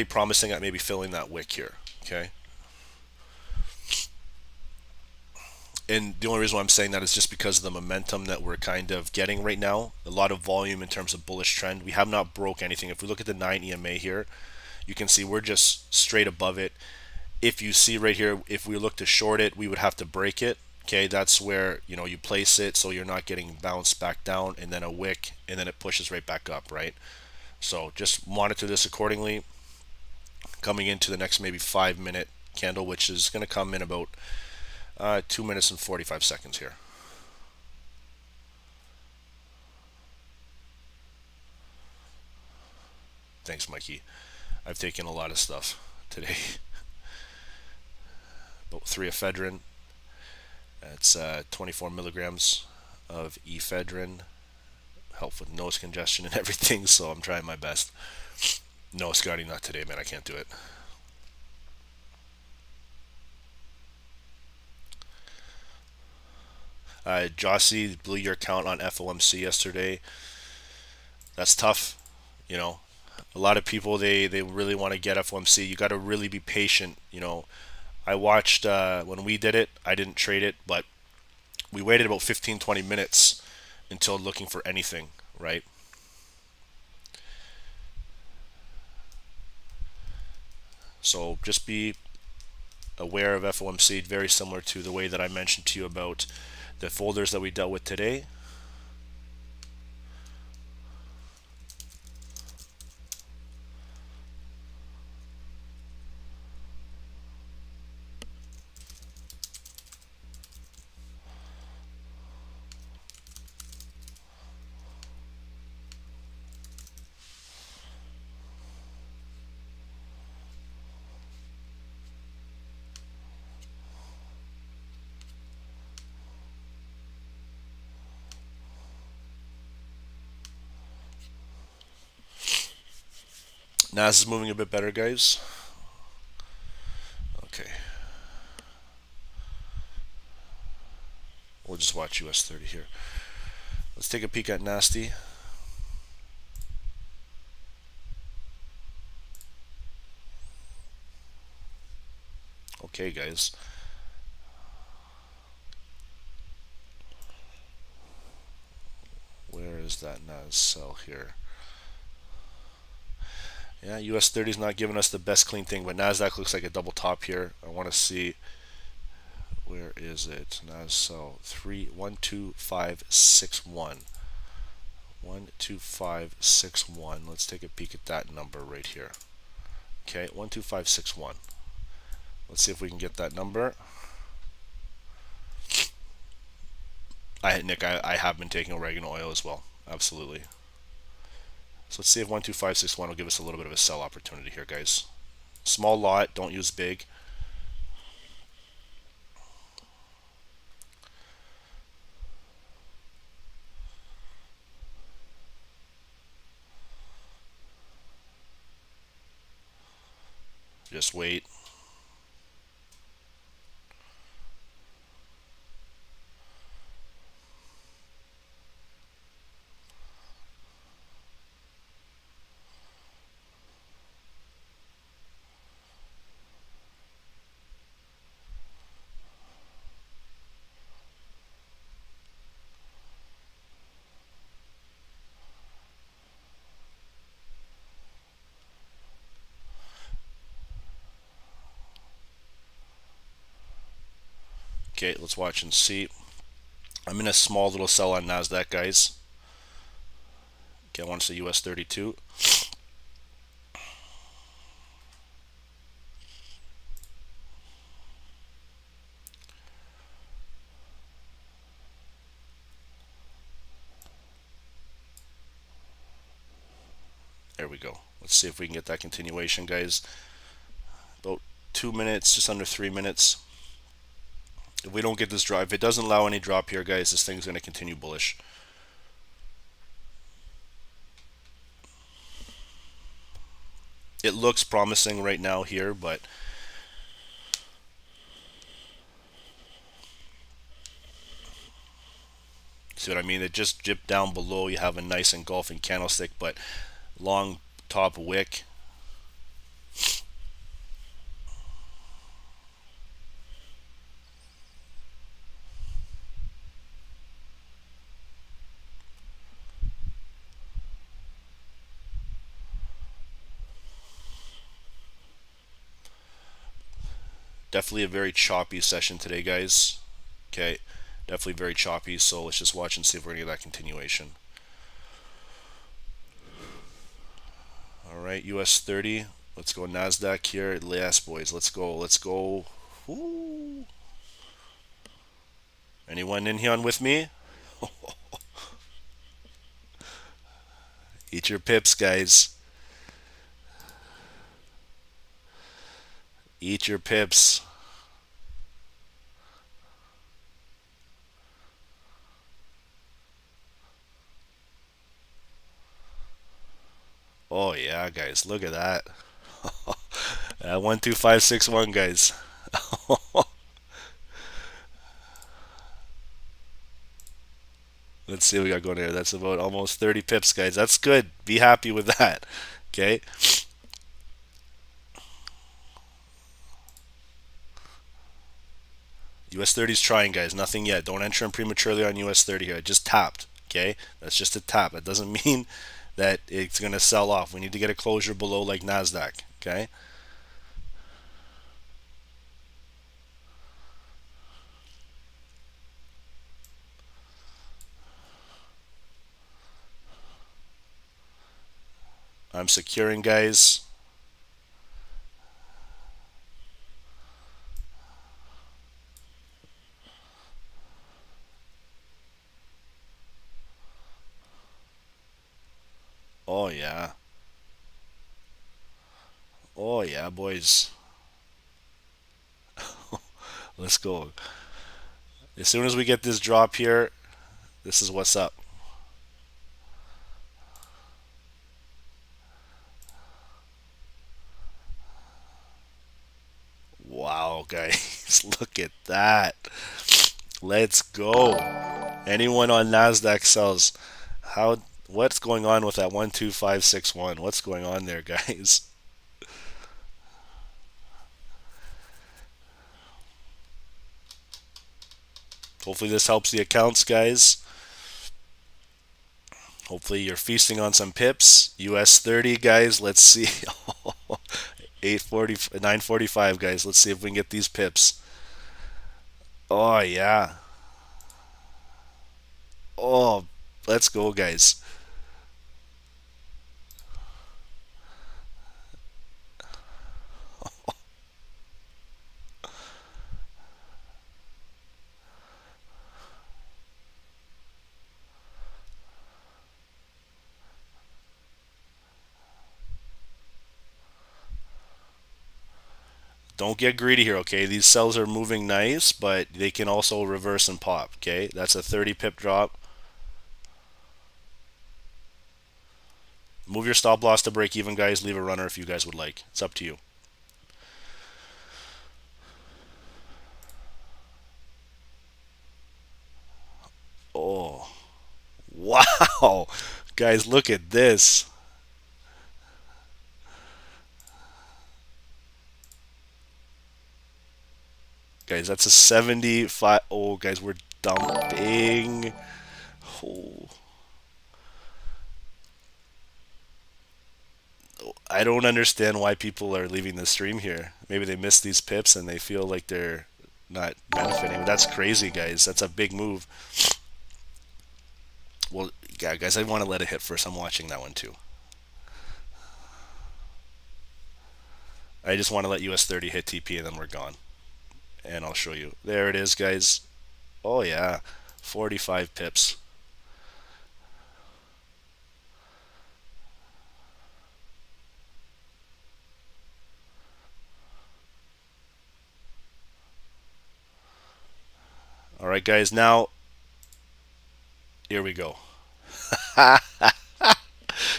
promising at maybe filling that wick here. Okay. And the only reason why I'm saying that is just because of the momentum that we're kind of getting right now. A lot of volume in terms of bullish trend. We have not broke anything. If we look at the 9 EMA here, you can see we're just straight above it. if you see right here, if we look to short it, we would have to break it. Okay, that's where you place it so you're not getting bounced back down and then a wick and then it pushes right back up, right? So just monitor this accordingly. Coming into the next maybe 5-minute candle, which is going to come in about 2 minutes and 45 seconds here. Thanks, Mikey. I've taken a lot of stuff today. About 3 ephedrine. That's 24 milligrams of ephedrine. Help with nose congestion and everything, so I'm trying my best. No, Scotty, not today, man. I can't do it. Jossie blew your count on FOMC yesterday. That's tough. A lot of people, they really want to get FOMC. You got to really be patient. I watched when we did it. I didn't trade it, but we waited about 15-20 minutes until looking for anything, right? So just be aware of FOMC, very similar to the way that I mentioned to you about the folders that we dealt with today. Nas is moving a bit better, guys. Okay. We'll just watch US 30 here. Let's take a peek at Nasty. Okay, guys. Where is that Nas sell here? Yeah, US 30 is not giving us the best clean thing, but Nasdaq looks like a double top here. I want to see, where is it? Nas sell 12561. 12561. Let's take a peek at that number right here. Okay, 12561. Let's see if we can get that number. Nick, I have been taking oregano oil as well. Absolutely. So let's see if 12561 will give us a little bit of a sell opportunity here, guys. Small lot, don't use big. Just wait. Okay, let's watch and see. I'm in a small little sell on Nasdaq, guys. Okay, I want to say US 32. There we go. Let's see if we can get that continuation, guys. About 2 minutes, just under 3 minutes. If we don't get this drop, if it doesn't allow any drop here, guys, this thing's going to continue bullish. It looks promising right now here, but see what I mean? It just dipped down below. You have a nice engulfing candlestick, but long top wick. Definitely a very choppy session today, guys. Okay, definitely very choppy. So let's just watch and see if we're gonna get that continuation. All right, US 30. Let's go Nasdaq here. Yes, boys. Let's go. Let's go. Woo. Anyone in here on with me? Eat your pips, guys. Eat your pips. Oh yeah, guys. Look at that. 12561, guys. Let's see what we got going here. That's about almost 30 pips, guys. That's good. Be happy with that. Okay. US 30 is trying, guys. Nothing yet. Don't enter in prematurely on US 30 here. I just tapped. Okay. That's just a tap. That doesn't mean that it's going to sell off. We need to get a closure below like Nasdaq. Okay. I'm securing, guys. Oh yeah. Oh yeah, boys. Let's go. As soon as we get this drop here, this is what's up. Wow, guys. Look at that. Let's go. Anyone on Nasdaq sells. What's going on with that 12561? What's going on there, guys? Hopefully this helps the accounts, guys. Hopefully you're feasting on some pips. US 30, guys. Let's see. 840, 945, guys. Let's see if we can get these pips. Oh yeah. Oh, let's go, guys. Don't get greedy here, okay? These cells are moving nice, but they can also reverse and pop, okay? That's a 30 pip drop. Move your stop loss to break even, guys. Leave a runner if you guys would like. It's up to you. Oh, wow. Guys, look at this. Guys, that's a 75. Oh, guys, we're dumping. Oh. I don't understand why people are leaving the stream here. Maybe they missed these pips and they feel like they're not benefiting. That's crazy, guys. That's a big move. Well, yeah, guys, I want to let it hit first. I'm watching that one too. I just want to let US 30 hit TP and then we're gone. And I'll show you. There it is, guys. Oh, yeah. 45 pips. All right, guys. Now, here we go.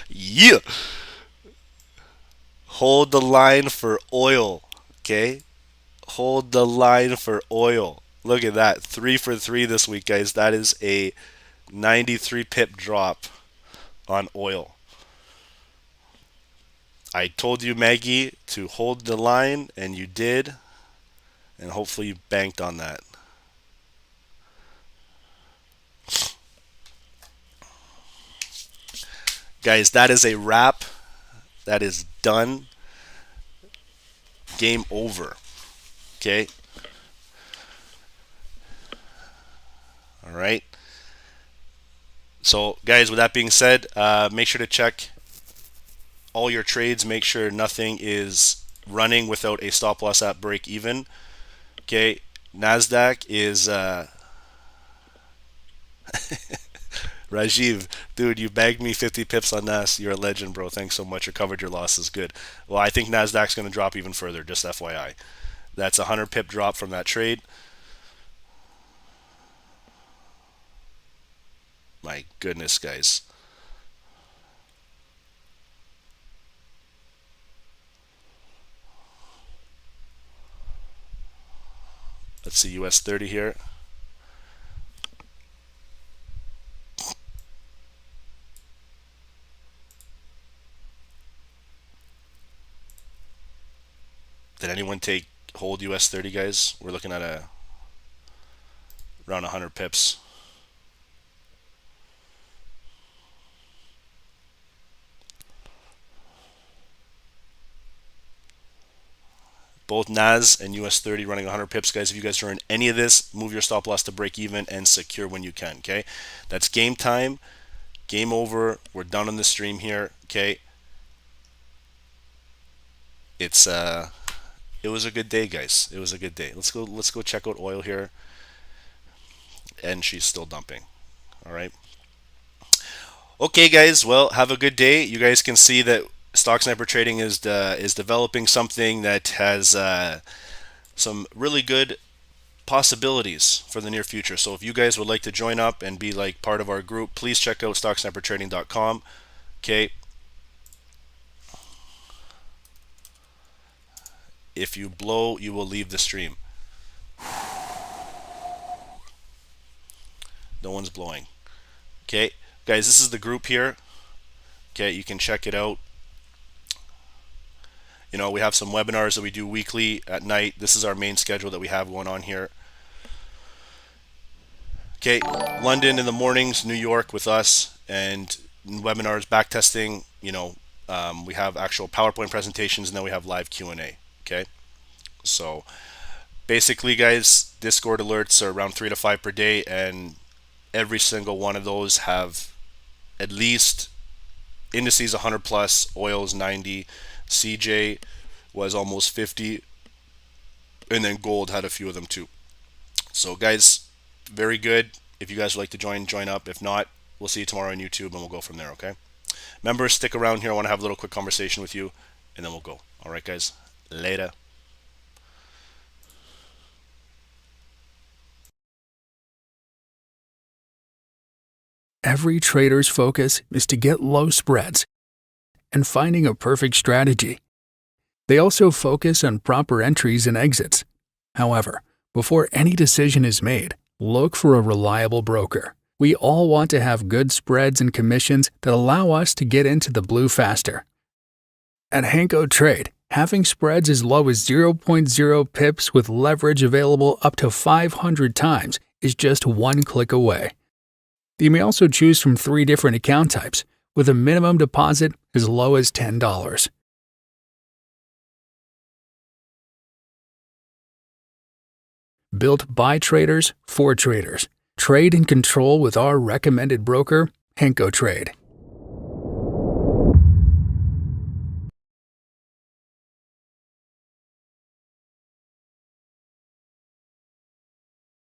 Yeah. Hold the line for oil. Okay. Hold the line for oil. Look at that. 3 for 3 this week, guys. That is a 93 pip drop on oil. I told you, Maggie, to hold the line, and you did. And hopefully you banked on that. Guys, that is a wrap. That is done. Game over. Okay. All right. So, guys, with that being said, make sure to check all your trades. Make sure nothing is running without a stop loss at break even. Okay. Nasdaq is Rajiv, dude, you bagged me 50 pips on Nas. You're a legend, bro. Thanks so much. You covered your losses. Good. Well, I think Nasdaq's going to drop even further, just FYI. That's a 100 pip drop from that trade. My goodness, guys. Let's see US 30 here. Did anyone take hold US 30, guys? We're looking at around 100 pips. Both NAS and US 30 running 100 pips, guys. If you guys are in any of this, move your stop loss to break even and secure when you can, okay? That's game time. Game over. We're done on the stream here, okay? It was a good day, guys. It was a good day. Let's go check out oil here. And she's still dumping. All right. Okay, guys. Well, have a good day. You guys can see that Stock Sniper Trading is developing something that has some really good possibilities for the near future. So if you guys would like to join up and be like part of our group, please check out stocksnipertrading.com. Okay. If you blow, you will leave the stream. No one's blowing. Okay, guys, this is the group here. Okay, you can check it out. You know, we have some webinars that we do weekly at night. This is our main schedule that we have going on here. Okay, London in the mornings, New York with us, and webinars, backtesting. You know, we have actual PowerPoint presentations, and then we have live Q&A. Okay, so basically, guys, Discord alerts are around 3 to 5 per day, and every single one of those have at least indices 100 plus, oils 90, CJ was almost 50, and then gold had a few of them too. So guys, very good. If you guys would like to join up. If not, we'll see you tomorrow on YouTube and we'll go from there, okay? Members, stick around here. I want to have a little quick conversation with you and then we'll go. All right, guys. Later. Every trader's focus is to get low spreads and finding a perfect strategy. They also focus on proper entries and exits. However, before any decision is made, look for a reliable broker. We all want to have good spreads and commissions that allow us to get into the blue faster. At HankoTrade, having spreads as low as 0.0 pips with leverage available up to 500 times is just one click away. You may also choose from 3 different account types, with a minimum deposit as low as $10. Built by traders for traders. Trade and control with our recommended broker, HankoTrade.